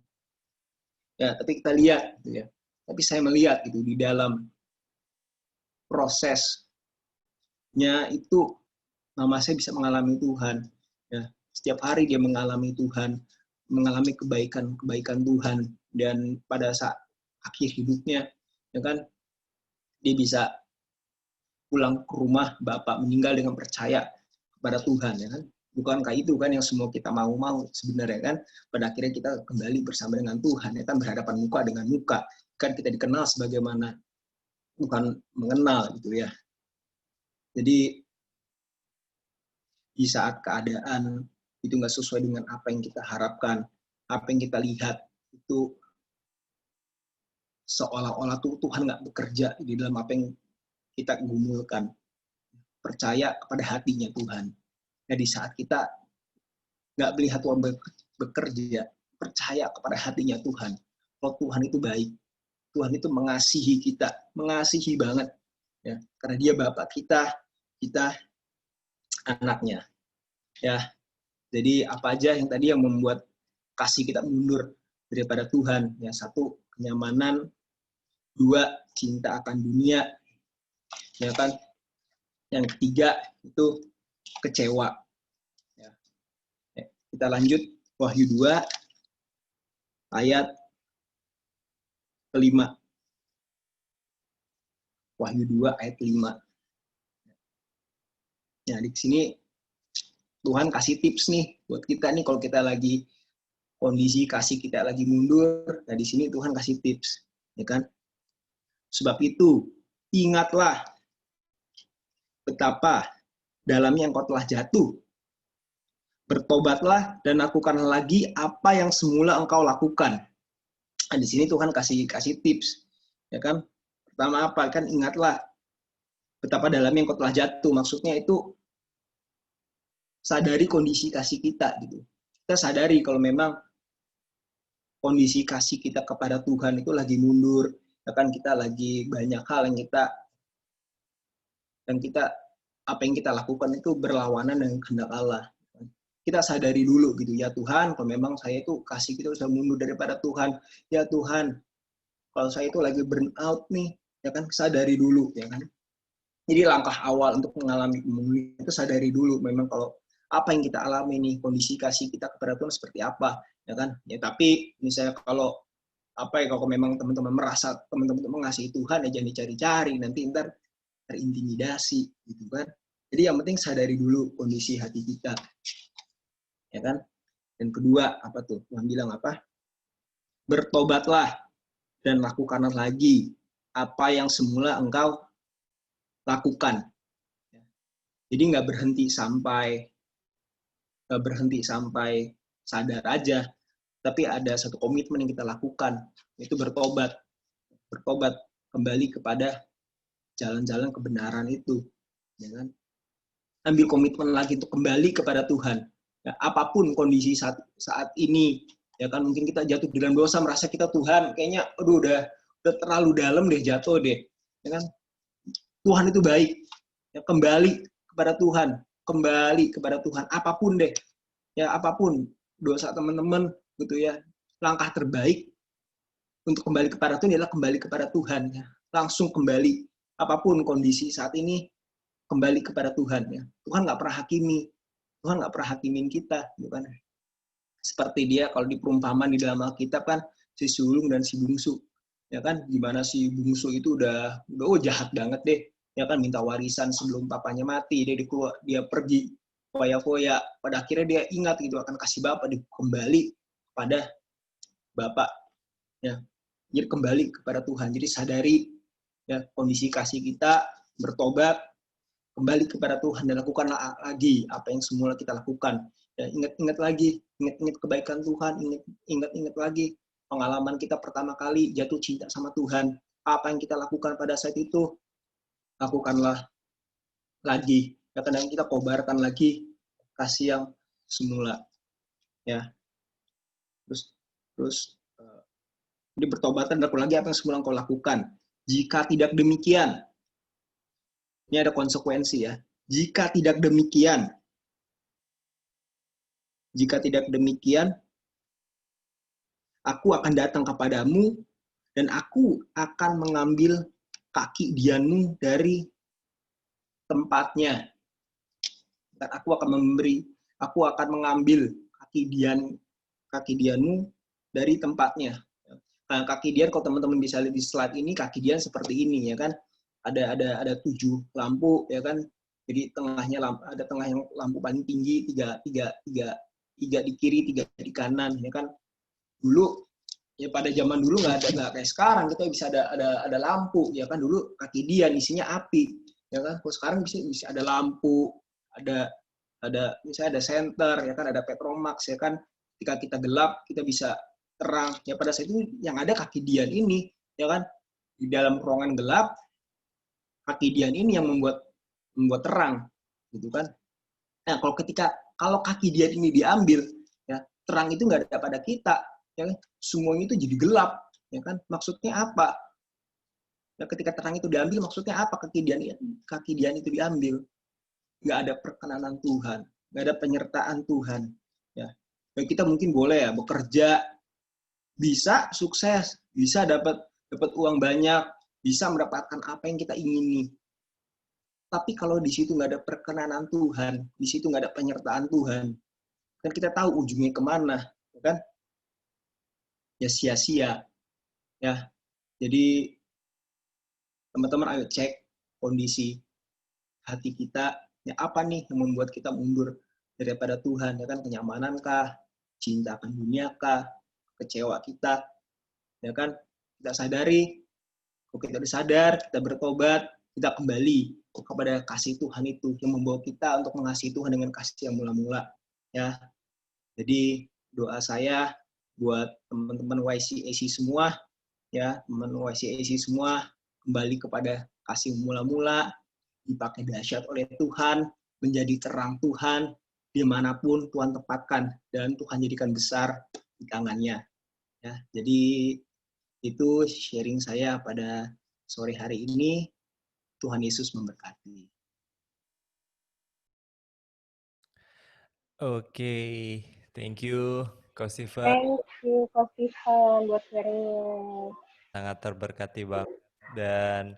Ya, tapi kita lihat gitu ya. Tapi saya melihat gitu di dalam prosesnya itu mama saya bisa mengalami Tuhan. Ya, setiap hari dia mengalami Tuhan, mengalami kebaikan Tuhan, dan pada saat akhir hidupnya, ya kan, dia bisa pulang ke rumah, bapak meninggal dengan percaya kepada Tuhan, ya kan. Bukankah itu kan yang semua kita mau sebenarnya kan? Pada akhirnya kita kembali bersama dengan Tuhan, ya kan, berhadapan muka dengan muka. Kan kita dikenal sebagaimana bukan mengenal gitu ya. Jadi di saat keadaan itu nggak sesuai dengan apa yang kita harapkan, apa yang kita lihat, itu seolah-olah Tuhan nggak bekerja di dalam apa yang kita gumulkan. Percaya kepada hatinya Tuhan. Nah, di saat kita nggak melihat Tuhan bekerja, percaya kepada hatinya Tuhan. Kalau Tuhan itu baik, Tuhan itu mengasihi kita, mengasihi banget. Ya, karena dia Bapak kita anaknya. Ya, jadi apa aja yang tadi yang membuat kasih kita mundur daripada Tuhan. Ya, 1, kenyamanan. 2, cinta akan dunia. Ya kan? Yang ketiga itu kecewa. Ya. Kita lanjut Wahyu 2 ayat ke-5. Wahyu 2 ayat 5. Nah, di sini Tuhan kasih tips nih buat kita nih kalau kita lagi kondisi kasih kita lagi mundur. Nah, di sini Tuhan kasih tips, ya kan? Sebab itu, ingatlah betapa dalamnya engkau telah jatuh. Bertobatlah dan lakukan lagi apa yang semula engkau lakukan. Nah, di sini Tuhan kasih tips, ya kan? Pertama apa? Kan ingatlah betapa dalamnya engkau telah jatuh. Maksudnya itu sadari kondisi kasih kita gitu. Kita sadari kalau memang kondisi kasih kita kepada Tuhan itu lagi mundur, ya kan, kita lagi banyak hal yang apa yang kita lakukan itu berlawanan dengan kehendak Allah. Kita sadari dulu gitu, ya Tuhan, kalau memang saya itu kasih kita sudah mundur daripada Tuhan, ya Tuhan, kalau saya itu lagi burn out nih, ya kan, sadari dulu, ya kan. Jadi langkah awal untuk mengalami pemulihan itu sadari dulu memang kalau apa yang kita alami nih, kondisi kasih kita kepada Tuhan seperti apa, ya kan. Ya tapi misalnya kalau kalau memang teman-teman merasa teman-teman mengasihi Tuhan, ya jangan dicari-cari, nanti ntar terintimidasi gitu kan. Jadi yang penting sadari dulu kondisi hati kita. ya kan? Dan kedua apa tuh? Tuhan bilang apa? Bertobatlah dan lakukanlah lagi apa yang semula engkau lakukan. Jadi nggak berhenti sampai sadar aja, tapi ada satu komitmen yang kita lakukan, yaitu bertobat kembali kepada jalan-jalan kebenaran itu, ya kan? Ambil komitmen lagi untuk kembali kepada Tuhan. Ya, apapun kondisi saat ini, ya kan, mungkin kita jatuh di dalam dosa, merasa kita Tuhan kayaknya, aduh udah terlalu dalam deh, jatuh deh, ya kan? Tuhan itu baik. Ya, kembali kepada Tuhan, apapun deh, ya apapun dosa teman-teman gitu ya. Langkah terbaik untuk kembali kepada Tuhan adalah kembali kepada Tuhan, ya. Langsung kembali, apapun kondisi saat ini, kembali kepada Tuhan, ya. Tuhan nggak pernah hakimin kita, bukan? Seperti dia kalau di perumpamaan di dalam Alkitab kan, si sulung dan si bungsu, ya kan? Gimana si bungsu itu udah jahat banget deh, ya kan, minta warisan sebelum papanya mati, dia pergi foya-foya, pada akhirnya dia ingat gitu akan kasih bapak, kembali pada bapak, ya. Jadi kembali kepada Tuhan, jadi sadari ya kondisi kasih kita, bertobat, kembali kepada Tuhan dan lakukanlah lagi apa yang semula kita lakukan. Ya, ingat lagi, ingat kebaikan Tuhan, ingat lagi pengalaman kita pertama kali jatuh cinta sama Tuhan. Apa yang kita lakukan pada saat itu, lakukanlah lagi. Ya, kadang kita kobarkan lagi kasih yang semula. Ya, terus jadi bertobat dan lakukan lagi apa yang semula engkau lakukan. Jika tidak demikian, ini ada konsekuensi ya. Jika tidak demikian, aku akan datang kepadamu dan aku akan mengambil kaki Dianmu dari tempatnya. Dan aku akan mengambil kaki Dianmu dari tempatnya. Nah, kaki Dian, kalau teman-teman bisa lihat di slide ini, kaki Dian seperti ini ya kan. Ada 7 lampu ya kan. Jadi ada tengah yang lampu paling tinggi, tiga di kiri, 3 di kanan ya kan. Dulu ya pada zaman dulu nggak kayak sekarang, kita bisa ada lampu ya kan. Dulu kaki Dian isinya api ya kan. Kalau sekarang bisa ada lampu, ada misalnya ada senter ya kan, ada petromax ya kan. Ketika kita gelap kita bisa terang ya. Pada saat itu yang ada kaki Dian ini ya kan, di dalam ruangan gelap kaki Dian ini yang membuat terang gitu kan. Nah, kalau kaki Dian ini diambil ya, terang itu nggak ada pada kita ya kan? Semuanya itu jadi gelap ya kan. Maksudnya apa ya? Ketika terang itu diambil, maksudnya apa? Kaki Dian itu diambil, nggak ada perkenanan Tuhan, nggak ada penyertaan Tuhan ya. Dan kita mungkin boleh ya bekerja, bisa sukses, bisa dapat uang banyak, bisa mendapatkan apa yang kita ingini. Tapi kalau di situ nggak ada perkenanan Tuhan, di situ nggak ada penyertaan Tuhan, kan kita tahu ujungnya kemana, kan? Ya sia-sia, ya. Jadi teman-teman ayo cek kondisi hati kita, ya apa nih yang membuat kita mundur daripada Tuhan, ya kan? Kenyamanankah, cinta akan duniakah, kecewa kita, ya kan? Kita sadari, kalau kita udah sadar, kita bertobat, kita kembali kepada kasih Tuhan itu yang membawa kita untuk mengasihi Tuhan dengan kasih yang mula-mula, ya. Jadi doa saya buat teman-teman YCAC semua, ya, teman YCAC semua, kembali kepada kasih mula-mula, dipakai dahsyat oleh Tuhan, menjadi terang Tuhan dimanapun Tuhan tempatkan, dan Tuhan jadikan besar di tangannya. Ya, jadi itu sharing saya pada sore hari ini. Tuhan Yesus memberkati. Oke, thank you, Coach Steven. Thank you, Coach Steven, buat sharingnya. Sangat terberkati banget. Dan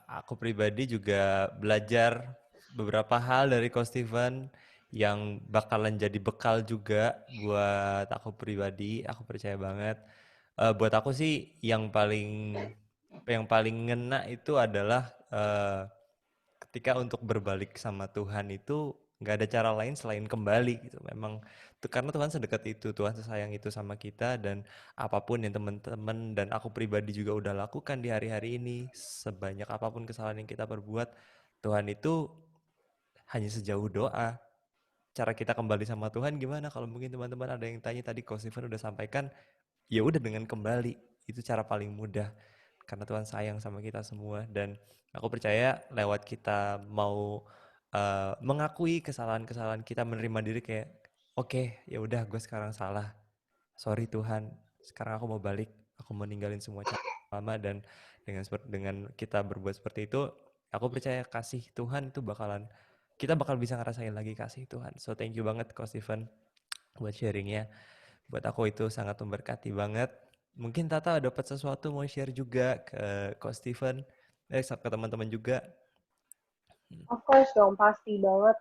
aku pribadi juga belajar beberapa hal dari Coach Steven yang bakalan jadi bekal juga buat aku pribadi. Aku percaya banget. Buat aku sih yang paling ngena itu adalah ketika untuk berbalik sama Tuhan itu nggak ada cara lain selain kembali gitu. Memang karena Tuhan sedekat itu, Tuhan sesayang itu sama kita, dan apapun yang teman-teman dan aku pribadi juga udah lakukan di hari-hari ini, sebanyak apapun kesalahan yang kita perbuat, Tuhan itu hanya sejauh doa. Cara kita kembali sama Tuhan gimana? Kalau mungkin teman-teman ada yang tanya tadi, Coach Steven udah sampaikan, ya udah dengan kembali. Itu cara paling mudah. Karena Tuhan sayang sama kita semua, dan aku percaya lewat kita mau mengakui kesalahan-kesalahan kita, menerima diri kayak, oke, ya udah gue sekarang salah. Sorry Tuhan, sekarang aku mau balik, aku mau ninggalin semua cara lama, dan dengan kita berbuat seperti itu, aku percaya kasih Tuhan itu kita bakal bisa ngerasain lagi kasih Tuhan. So thank you banget Coach Steven buat sharingnya. Buat aku itu sangat memberkati banget. Mungkin Tata dapat sesuatu mau share juga ke Coach Steven, ke teman-teman juga. Of course dong, pasti banget.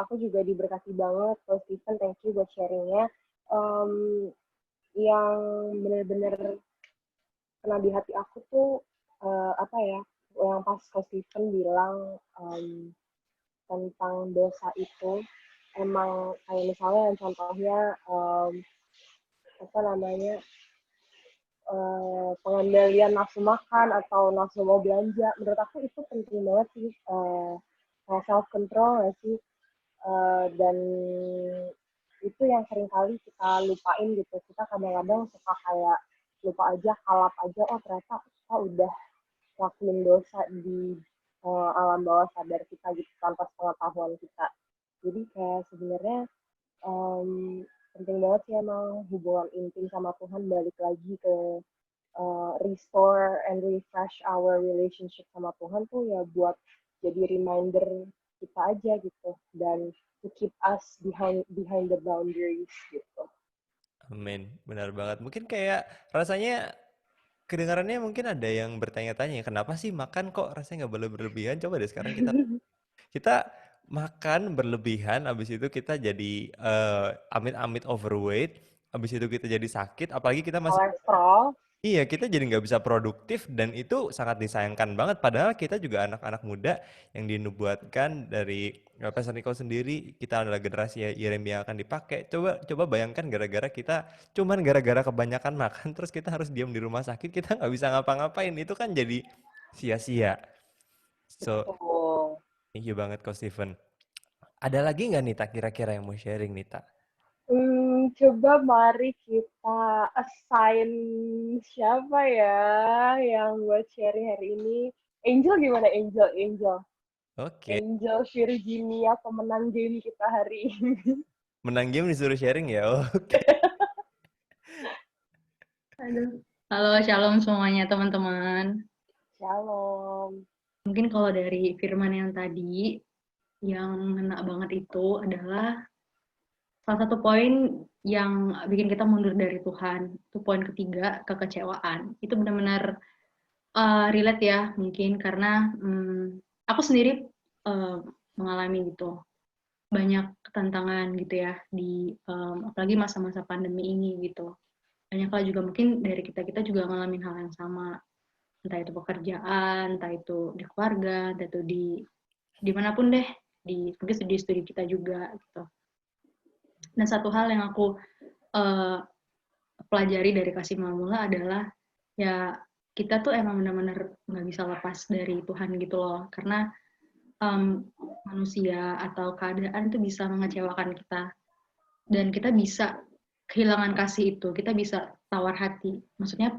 Aku juga diberkati banget, Coach Steven. Thank you buat sharingnya. Um, yang benar-benar kena di hati aku tuh apa ya? Yang pas Coach Steven bilang tentang dosa itu, emang kayak misalnya contohnya apa namanya pengendalian nafsu makan atau nafsu mau belanja, menurut aku itu penting banget sih, kayak self control nggak sih. Dan itu yang sering kali kita lupain gitu, kita kadang-kadang suka kayak lupa aja, kalap aja, oh ternyata kita udah ngelakuin dosa di alam bawah sadar kita gitu tanpa pengetahuan kita. Jadi kayak sebenarnya penting banget sih emang hubungan intim sama Tuhan, balik lagi ke restore and refresh our relationship sama Tuhan tuh ya buat jadi reminder kita aja gitu, dan to keep us behind the boundaries gitu. Amin, benar banget. Mungkin kayak rasanya kedengarannya mungkin ada yang bertanya-tanya, kenapa sih makan kok rasanya nggak boleh berlebihan? Coba deh sekarang kita makan berlebihan, habis itu kita jadi amit-amit overweight, habis itu kita jadi sakit, apalagi kita masih Kolesterol. iya, kita jadi nggak bisa produktif, dan itu sangat disayangkan banget. Padahal kita juga anak-anak muda yang dinubuatkan dari Pastor Niko sendiri, kita adalah generasi Yeremia yang akan dipakai. Coba bayangkan gara-gara kebanyakan makan, terus kita harus diam di rumah sakit, kita nggak bisa ngapa-ngapain. Itu kan jadi sia-sia. So, Betul. thank you banget Coach Steven. Ada lagi nggak Nita kira-kira yang mau sharing Nita? Coba mari kita assign siapa ya yang buat sharing hari ini. Angel gimana Angel? Oke, Angel Virginia pemenang game kita hari ini. menang game disuruh sharing ya. Oke. Aduh. Halo, shalom semuanya teman-teman. Shalom. Mungkin kalau dari firman yang tadi, yang ngena banget itu adalah salah satu poin yang bikin kita mundur dari Tuhan. Itu poin ketiga, kekecewaan. Itu benar-benar relate ya, mungkin karena aku sendiri mengalami gitu. Banyak tantangan gitu ya, di apalagi masa-masa pandemi ini gitu. Banyak lah juga mungkin dari kita juga ngalamin hal yang sama. Entah itu pekerjaan, entah itu di keluarga, entah itu di dimanapun deh, mungkin di studi kita juga gitu. Dan satu hal yang aku pelajari dari Kasih Mula adalah ya kita tuh emang benar-benar nggak bisa lepas dari Tuhan gitu loh, karena manusia atau keadaan itu bisa mengecewakan kita, dan kita bisa kehilangan kasih itu, kita bisa tawar hati. Maksudnya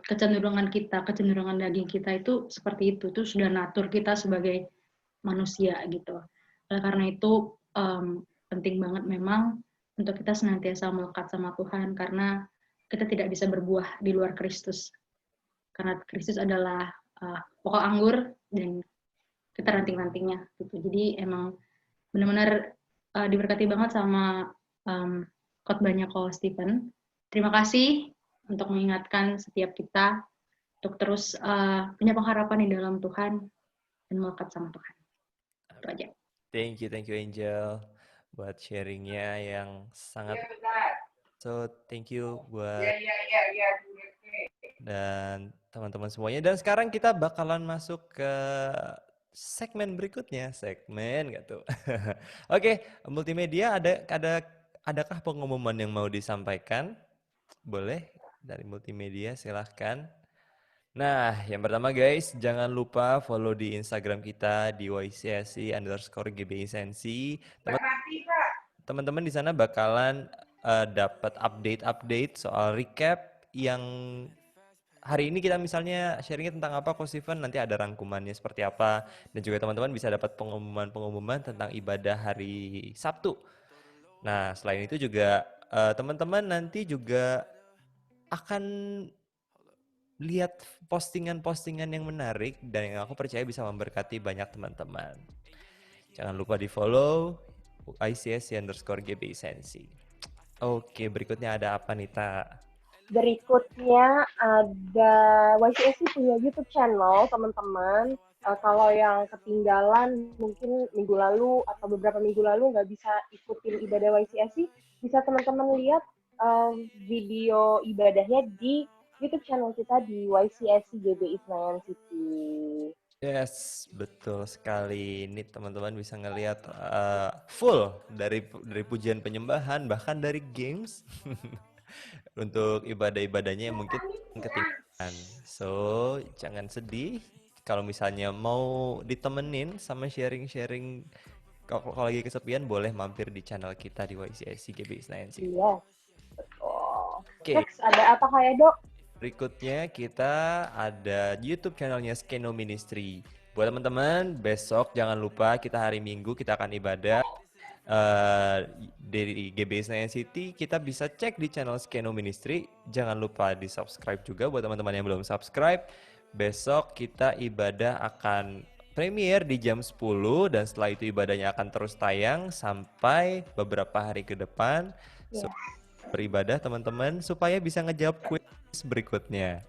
kecenderungan daging kita itu seperti itu sudah natur kita sebagai manusia gitu. Oleh karena itu penting banget memang untuk kita senantiasa melekat sama Tuhan, karena kita tidak bisa berbuah di luar Kristus. Karena Kristus adalah pokok anggur dan kita ranting-rantingnya gitu. Jadi emang benar-benar diberkati banget sama khotbahnya Coach Steven. Terima kasih untuk mengingatkan setiap kita untuk terus punya pengharapan di dalam Tuhan dan melekat sama Tuhan. Itu aja. Thank you Angel buat sharingnya yang sangat. So thank you buat dan teman-teman semuanya. Dan sekarang kita bakalan masuk ke segmen berikutnya. Segmen nggak tuh? Oke, multimedia adakah pengumuman yang mau disampaikan? Boleh dari multimedia silahkan. Nah, yang pertama guys, jangan lupa follow di Instagram kita di YCSI_GBIsensi. Teman-teman di sana bakalan dapat update soal recap yang hari ini kita misalnya sharingnya tentang apa Coach Steven, nanti ada rangkumannya seperti apa, dan juga teman-teman bisa dapat pengumuman-pengumuman tentang ibadah hari Sabtu. Nah, selain itu juga teman-teman nanti juga akan lihat postingan-postingan yang menarik dan yang aku percaya bisa memberkati banyak teman-teman. Jangan lupa di follow ICSI_GB Sensi. Oke, berikutnya ada apa nih, Ta? Berikutnya ada YCSI punya YouTube channel, teman-teman. Kalau yang ketinggalan mungkin minggu lalu atau beberapa minggu lalu nggak bisa ikutin ibadah YCSI, bisa teman-teman lihat video ibadahnya di YouTube channel kita di YCSI GBI Senayan City. Yes, betul sekali. Ini teman-teman bisa ngelihat full dari pujian penyembahan, bahkan dari games untuk ibadah-ibadahnya yang mungkin ketinggalan. So, jangan sedih. Kalau misalnya mau ditemenin sama sharing-sharing, kalau lagi kesepian boleh mampir di channel kita di YCSI GBI Senayan City. Iya, betul. Oke. Next, ada apa Kak Edo? Berikutnya kita ada YouTube channelnya Skeno Ministry. Buat teman-teman, besok jangan lupa kita hari Minggu kita akan ibadah dari GBI Senayan City. Kita bisa cek di channel Skeno Ministry. Jangan lupa di subscribe juga buat teman-teman yang belum subscribe. Besok kita ibadah akan premier di jam 10 dan setelah itu ibadahnya akan terus tayang sampai beberapa hari ke depan. Ya. Beribadah teman-teman supaya bisa ngejawab quiz berikutnya.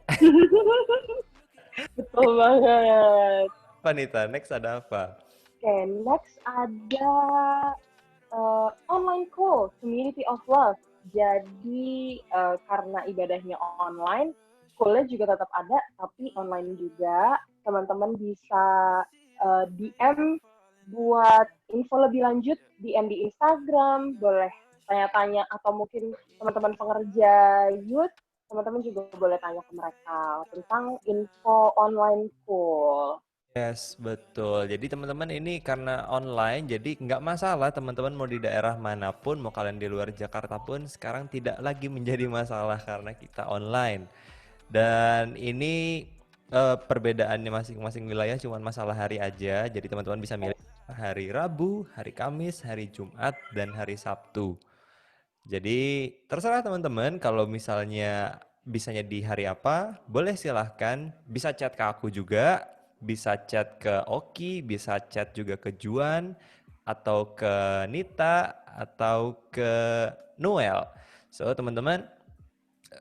Betul banget. Apa Nita? Next ada apa? Oke, next ada online call, Community of Love. Jadi karena ibadahnya online, call-nya juga tetap ada, tapi online juga. Teman-teman bisa DM buat info lebih lanjut, DM di Instagram, boleh tanya-tanya, atau mungkin teman-teman pengerja youth, teman-teman juga boleh tanya ke mereka tentang info online call. Yes, betul. Jadi teman-teman ini karena online, jadi nggak masalah teman-teman mau di daerah manapun, mau kalian di luar Jakarta pun, sekarang tidak lagi menjadi masalah karena kita online. Dan ini perbedaannya masing-masing wilayah cuma masalah hari aja, jadi teman-teman bisa milih hari Rabu, hari Kamis, hari Jumat, dan hari Sabtu. Jadi terserah teman-teman kalau misalnya bisanya di hari apa, boleh silahkan. Bisa chat ke aku juga, bisa chat ke Oki, bisa chat juga ke Juan, atau ke Nita, atau ke Noel. So teman-teman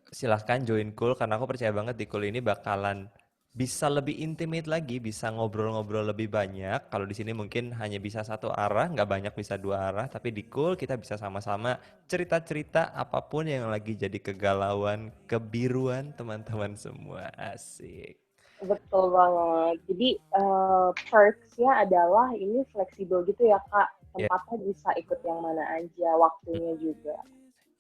silahkan join Cool karena aku percaya banget di Cool ini bakalan bisa lebih intimate lagi, bisa ngobrol-ngobrol lebih banyak. Kalau di sini mungkin hanya bisa satu arah, nggak banyak bisa dua arah. Tapi di Cool kita bisa sama-sama cerita-cerita apapun yang lagi jadi kegalauan, kebiruan teman-teman semua. Asik. Betul banget. Jadi perks-nya adalah ini fleksibel gitu ya Kak. Tempatnya bisa ikut yang mana aja, waktunya juga.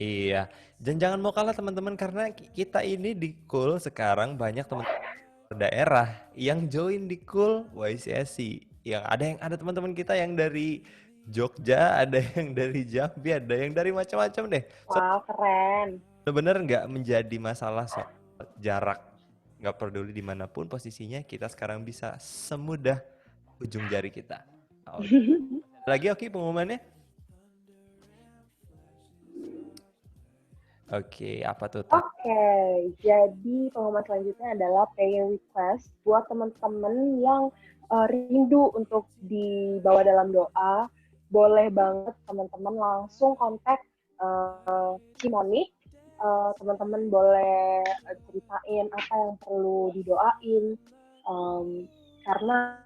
Iya. Dan jangan mau kalah teman-teman karena kita ini di Cool sekarang banyak teman-teman daerah yang join di Cool YCSI. Yang ada teman-teman kita yang dari Jogja, ada yang dari Jambi, ada yang dari macam-macam deh. Wow, keren. Benar-benar nggak menjadi masalah soal jarak. Nggak peduli dimanapun posisinya, kita sekarang bisa semudah ujung jari kita. Lagi Oki pengumumannya? Oke, apa tuh? Oke, jadi pengumuman selanjutnya adalah pay request buat teman-teman yang rindu untuk dibawa dalam doa. Boleh banget teman-teman langsung kontak Cimonik. Teman-teman boleh ceritain apa yang perlu didoain. Karena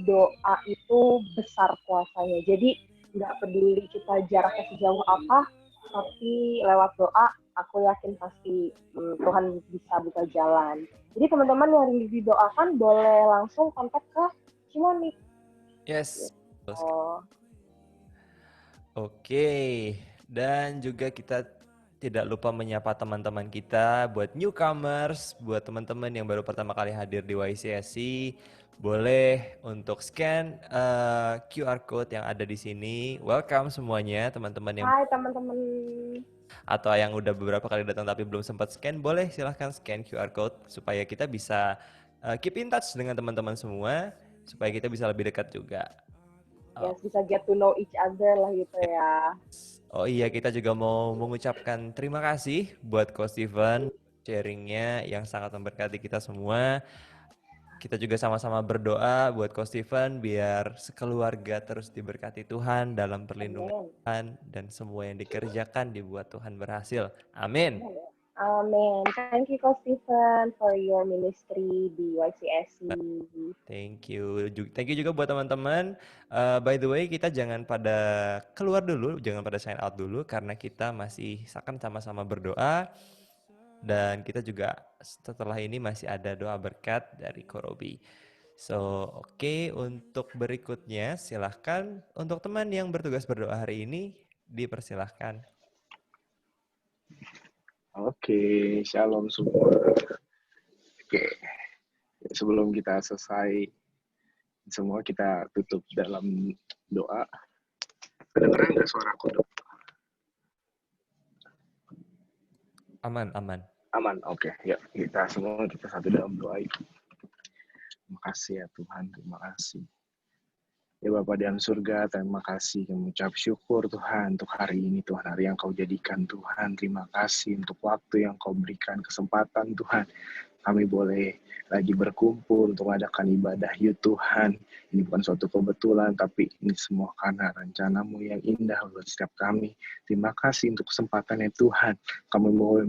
doa itu besar kuasanya. Jadi nggak peduli kita jaraknya sejauh apa, tapi lewat doa aku yakin pasti Tuhan bisa buka jalan. Jadi teman-teman yang rindu didoakan boleh langsung kontak ke testimoni. Yes. Oh, Oke, dan juga kita tidak lupa menyapa teman-teman kita buat newcomers, buat teman-teman yang baru pertama kali hadir di YCSC, boleh untuk scan QR code yang ada di sini. Welcome semuanya teman-teman yang hai teman-teman. atau yang udah beberapa kali datang tapi belum sempat scan, boleh silahkan scan QR code supaya kita bisa keep in touch dengan teman-teman semua, supaya kita bisa lebih dekat juga. Ya, bisa get to know each other lah gitu ya. Oh iya, kita juga mau mengucapkan terima kasih buat Coach Steven sharingnya yang sangat memberkati kita semua. Kita juga sama-sama berdoa buat Coach Steven biar sekeluarga terus diberkati Tuhan dalam perlindungan Amin. Tuhan dan semua yang dikerjakan dibuat Tuhan berhasil. Amin. Amin. Thank you Coach Steven for your ministry di YCSC. Thank you. Thank you juga buat teman-teman. By the way, kita jangan pada keluar dulu, jangan pada sign out dulu karena kita masih akan sama-sama berdoa. Dan kita juga setelah ini masih ada doa berkat dari Korobi. So, oke, untuk berikutnya silahkan untuk teman yang bertugas berdoa hari ini dipersilahkan. Oke, shalom semua. Oke, sebelum kita selesai semua, kita tutup dalam doa. Kedengeran nggak suaraku, Dok? Aman. Aman, oke. Ya, kita satu dalam doa itu. Terima kasih ya Tuhan, terima kasih. Ya Bapa di dalam surga, terima kasih. Kami mengucap syukur Tuhan untuk hari ini, Tuhan. Hari yang Kau jadikan Tuhan. Terima kasih untuk waktu yang Kau berikan, kesempatan Tuhan. Kami boleh lagi berkumpul untuk mengadakan ibadah you Tuhan. Ini bukan suatu kebetulan, tapi ini semua karena rencana-Mu yang indah buat setiap kami. Terima kasih untuk kesempatannya Tuhan. Kami boleh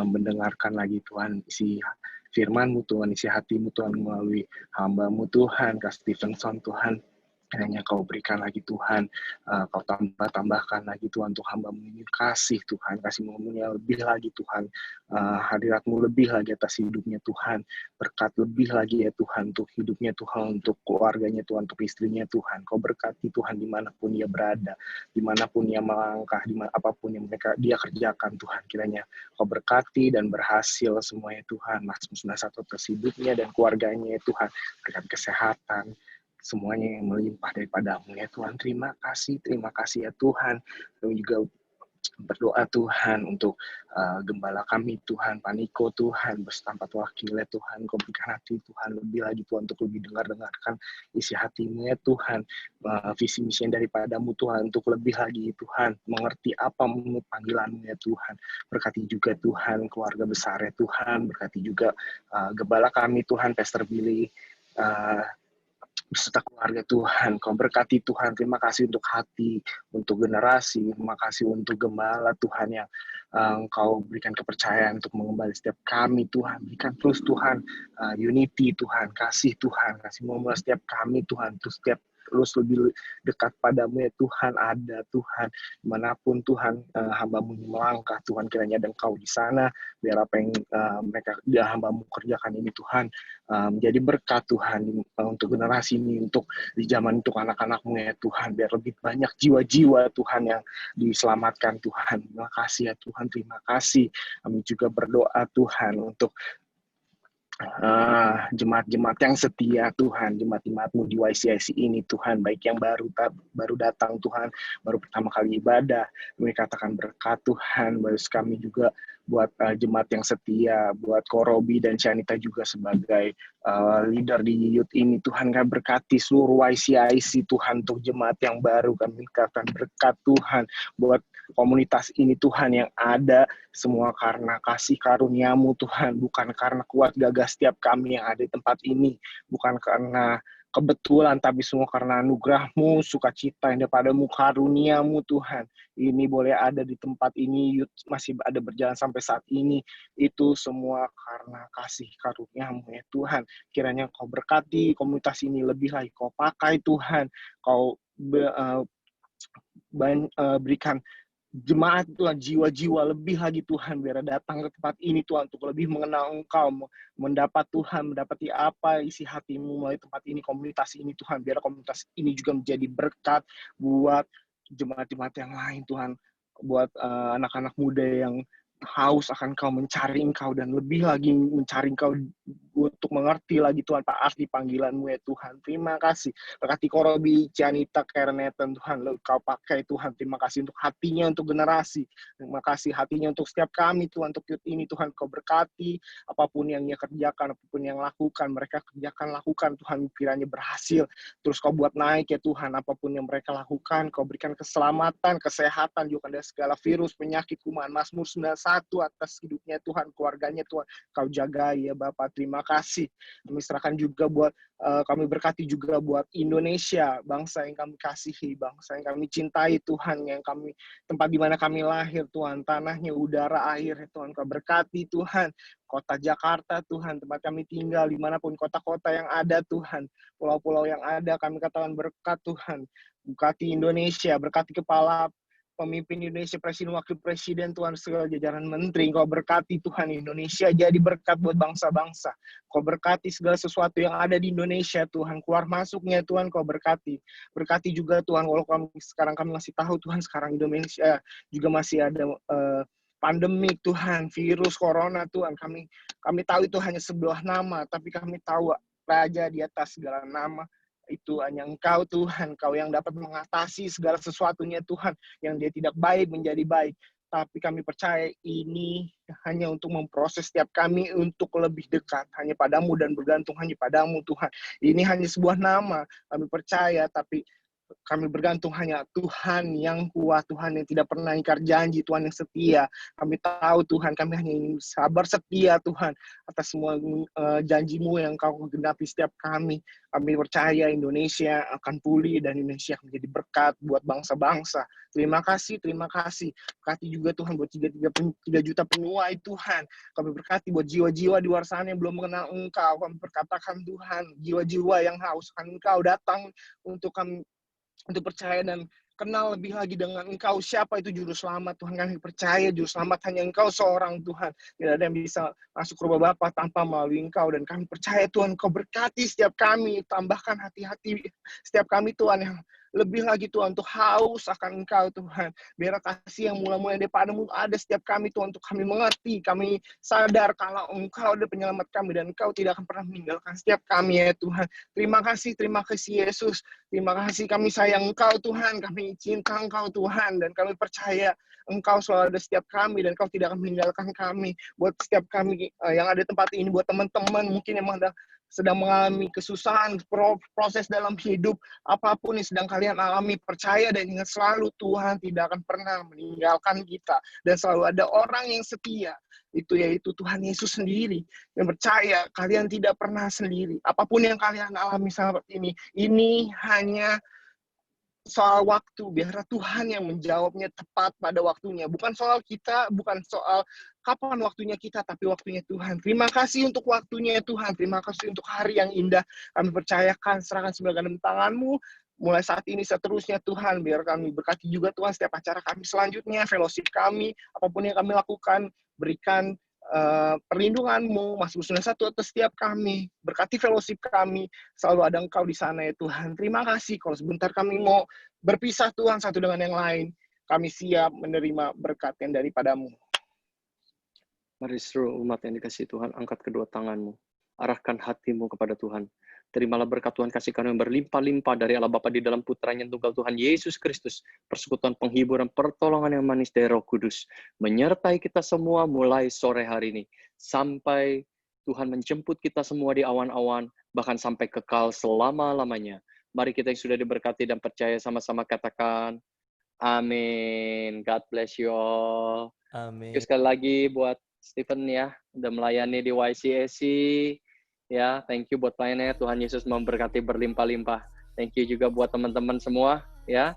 mendengarkan lagi Tuhan isi firman-Mu Tuhan, isi hati-Mu Tuhan melalui hamba-Mu Tuhan, Kak Stevenson Tuhan. Hanya Kau berikan lagi Tuhan, Kau tambahkan lagi Tuhan untuk hamba-Mu ini kasih Tuhan, kasih-Mu yang lebih lagi Tuhan, hadirat-Mu lebih lagi atas hidupnya Tuhan, berkat lebih lagi ya Tuhan untuk hidupnya Tuhan, untuk keluarganya Tuhan, untuk istrinya Tuhan. Kau berkati Tuhan dimanapun dia berada, dimanapun dia melangkah, apapun yang dia kerjakan Tuhan, kiranya Kau berkati dan berhasil semuanya Tuhan, Mas satu atas hidupnya dan keluarganya ya Tuhan, berkat kesehatan, semuanya yang melimpah daripada-Mu ya Tuhan. Terima kasih ya Tuhan. Kami juga berdoa Tuhan untuk gembala kami Tuhan, Paniko Tuhan, bersetempat wakil ya Tuhan. Kau berikan hati Tuhan lebih lagi Tuhan untuk lebih dengarkan isi hati-Mu ya Tuhan, visi misi daripada-Mu Tuhan, untuk lebih lagi Tuhan mengerti apa panggilan-Mu ya Tuhan. Berkati juga Tuhan keluarga besar ya Tuhan, berkati juga gembala kami Tuhan, Pastor Billy, beserta keluarga Tuhan. Kau berkati Tuhan. Terima kasih untuk hati, untuk generasi. Terima kasih untuk gembala Tuhan yang Kau berikan kepercayaan untuk mengembali setiap kami Tuhan. Berikan terus Tuhan unity Tuhan, kasih Tuhan, kasih memulai setiap kami Tuhan, terus lebih dekat padamu ya Tuhan, ada Tuhan dimanapun Tuhan hamba-Mu melangkah Tuhan, kiranya ada Engkau di sana, biar apa yang hamba-Mu kerjakan ini Tuhan menjadi berkat Tuhan untuk generasi ini, untuk di zaman untuk anak-anak-Mu ya Tuhan, biar lebih banyak jiwa-jiwa Tuhan yang diselamatkan Tuhan. Terima kasih ya Tuhan, terima kasih. Kami juga berdoa Tuhan untuk jemaat-jemaat yang setia Tuhan, jemaat-jemaat-Mu di YCSC ini Tuhan, baik yang baru datang Tuhan, baru pertama kali ibadah, kami katakan berkat Tuhan, baru kami juga buat jemaat yang setia, buat Korobi dan Shanita juga sebagai leader di youth ini Tuhan, kami berkati seluruh YCSC Tuhan, untuk jemaat yang baru kami katakan berkat Tuhan, buat komunitas ini Tuhan yang ada semua karena kasih karunia-Mu Tuhan, bukan karena kuat gagah setiap kami yang ada di tempat ini, bukan karena kebetulan, tapi semua karena anugerah-Mu, sukacita yang daripada-Mu, karunia-Mu Tuhan. Ini boleh ada di tempat ini, youth masih ada berjalan sampai saat ini, itu semua karena kasih karunia-Mu ya Tuhan. Kiranya Kau berkati komunitas ini lebih lagi, Kau pakai Tuhan, Kau berikan jemaat Tuhan, jiwa-jiwa lebih lagi Tuhan, biar datang ke tempat ini Tuhan, untuk lebih mengenal Engkau, mendapat Tuhan, mendapati apa isi hatimu melalui tempat ini, komunitas ini Tuhan, biar komunitas ini juga menjadi berkat buat jemaat-jemaat yang lain Tuhan, buat anak-anak muda yang haus akan Kau, mencari Engkau, dan lebih lagi mencari Engkau untuk mengerti lagi Tuhan arti panggilan-Mu ya Tuhan. Terima kasih. Berkati Korobi, Cianita, Kerenetan Tuhan, Kau pakai Tuhan. Terima kasih untuk hatinya, untuk generasi. Terima kasih hatinya untuk setiap kami Tuhan, untuk youth ini Tuhan. Kau berkati apapun yang ia kerjakan, apapun yang lakukan, mereka kerjakan, lakukan Tuhan, kiranya berhasil. Terus Kau buat naik ya Tuhan, apapun yang mereka lakukan, Kau berikan keselamatan, kesehatan juga dari segala virus, penyakit, kuman. Mazmur 91 atas hidupnya Tuhan, keluarganya Tuhan, Kau jaga ya Bapak. Terima kasih. Kami serahkan juga buat kami berkati juga buat Indonesia, bangsa yang kami kasihi, bangsa yang kami cintai Tuhan, yang kami tempat di mana kami lahir Tuhan, tanahnya, udara, air Tuhan, Kau berkati Tuhan, kota Jakarta Tuhan, tempat kami tinggal, dimanapun kota-kota yang ada Tuhan, pulau-pulau yang ada, kami katakan berkat Tuhan, berkati Indonesia, berkati kepala pemimpin Indonesia, presiden, wakil presiden Tuhan, segala jajaran menteri, Kau berkati Tuhan, Indonesia jadi berkat buat bangsa-bangsa. Kau berkati segala sesuatu yang ada di Indonesia Tuhan, keluar masuknya Tuhan, Kau berkati. Berkati juga Tuhan, walau sekarang kami masih tahu Tuhan, sekarang Indonesia juga masih ada pandemik Tuhan, virus corona Tuhan, kami tahu itu hanya sebuah nama, tapi kami tahu Raja di atas segala nama, itu hanya Engkau Tuhan, Kau yang dapat mengatasi segala sesuatunya Tuhan, yang dia tidak baik menjadi baik. Tapi kami percaya ini hanya untuk memproses setiap kami untuk lebih dekat hanya padamu dan bergantung hanya padamu Tuhan. Ini hanya sebuah nama, kami percaya, tapi kami bergantung hanya Tuhan yang kuat, Tuhan yang tidak pernah ingkar janji, Tuhan yang setia. Kami tahu Tuhan, kami hanya ingin sabar setia Tuhan atas semua janji-Mu yang Kau genapi setiap kami. Kami percaya Indonesia akan pulih dan Indonesia akan menjadi berkat buat bangsa-bangsa. Terima kasih, terima kasih. Berkati juga Tuhan buat 3 juta penuai Tuhan. Kami berkati buat jiwa-jiwa di luar sana yang belum mengenal Engkau. Kami berkatakan Tuhan, jiwa-jiwa yang haus akan Engkau datang untuk kami untuk percaya dan kenal lebih lagi dengan Engkau. Siapa itu Juru Selamat Tuhan, kami percaya Juru Selamat hanya Engkau seorang Tuhan. Tidak ada yang bisa masuk ke rumah Bapa tanpa melalui Engkau, dan kami percaya Tuhan, Kau berkati setiap kami, tambahkan hati-hati setiap kami Tuhan, yang lebih lagi Tuhan, untuk haus akan Engkau Tuhan. Biar kasih yang mula-mula dari padamu ada setiap kami Tuhan, untuk kami mengerti, kami sadar kalau Engkau adalah penyelamat kami, dan Engkau tidak akan pernah meninggalkan setiap kami ya Tuhan. Terima kasih Yesus. Terima kasih, kami sayang Engkau Tuhan, kami cinta Engkau Tuhan, dan kami percaya Engkau selalu ada setiap kami, dan Engkau tidak akan meninggalkan kami. Buat setiap kami yang ada di tempat ini, buat teman-teman mungkin yang sedang mengalami kesusahan, proses dalam hidup, apapun yang sedang kalian alami, percaya dan ingat selalu Tuhan tidak akan pernah meninggalkan kita, dan selalu ada orang yang setia, itu yaitu Tuhan Yesus sendiri, yang percaya kalian tidak pernah sendiri. Apapun yang kalian alami saat ini hanya soal waktu, biar Tuhan yang menjawabnya tepat pada waktunya. Bukan soal kita, bukan soal kapan waktunya kita, tapi waktunya Tuhan. Terima kasih untuk waktunya Tuhan. Terima kasih untuk hari yang indah. Kami percayakan, serahkan sebagai dalam tangan-Mu. Mulai saat ini seterusnya Tuhan, biar kami berkati juga Tuhan setiap acara kami selanjutnya, fellowship kami, apapun yang kami lakukan, berikan perlindungan-Mu, Mazmur 91 atas setiap kami, berkati fellowship kami, selalu ada Engkau di sana ya Tuhan. Terima kasih, kalau sebentar kami mau berpisah Tuhan satu dengan yang lain, kami siap menerima berkat yang daripada-Mu. Mari seluruh umat yang dikasihi Tuhan, angkat kedua tanganmu, arahkan hatimu kepada Tuhan. Terimalah berkat Tuhan, kasih karunia yang berlimpah-limpah dari Allah Bapa di dalam Putranya yang tunggal Tuhan Yesus Kristus, persekutuan penghiburan pertolongan yang manis dari Roh Kudus, menyertai kita semua mulai sore hari ini, sampai Tuhan menjemput kita semua di awan-awan, bahkan sampai kekal selama-lamanya. Mari kita yang sudah diberkati dan percaya sama-sama katakan, amin. God bless you all. Amin. Sekali lagi buat Stephen ya, udah melayani di YCSC. Ya, thank you buat pelayannya. Tuhan Yesus memberkati berlimpah-limpah. Thank you juga buat teman-teman semua. Ya,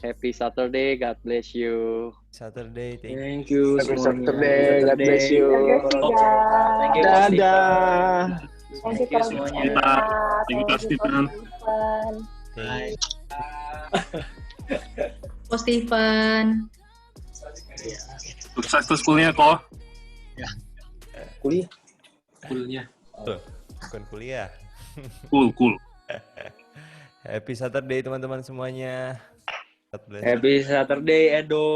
happy Saturday. God bless you. Saturday, Thank you. Happy Saturday. God bless you. Thank you. Dadah. Thank you semuanya. Thank you, Stephen. Bye. Oh, Stephen. Sukses tuh schoolnya kok. Kuliah. Coolnya. Tuh, bukan kuliah. Cool. Happy Saturday teman-teman semuanya. God bless. Happy Saturday, Edo.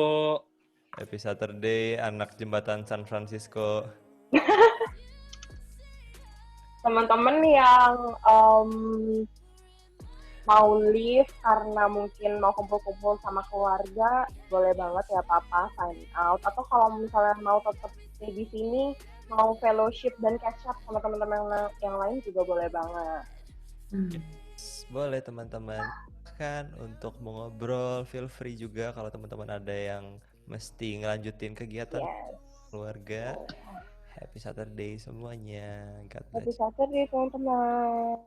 Happy Saturday anak jembatan San Francisco. Teman-teman yang mau leave karena mungkin mau kumpul-kumpul sama keluarga, boleh banget ya Papa sign out. Atau kalau misalnya mau tetap stay di sini, mau fellowship dan catch up sama teman-teman yang lain juga boleh banget. Boleh teman-teman. Kan untuk mengobrol, feel free juga kalau teman-teman ada yang mesti ngelanjutin kegiatan Yes. keluarga. Happy Saturday semuanya. God Happy bless. Saturday teman-teman.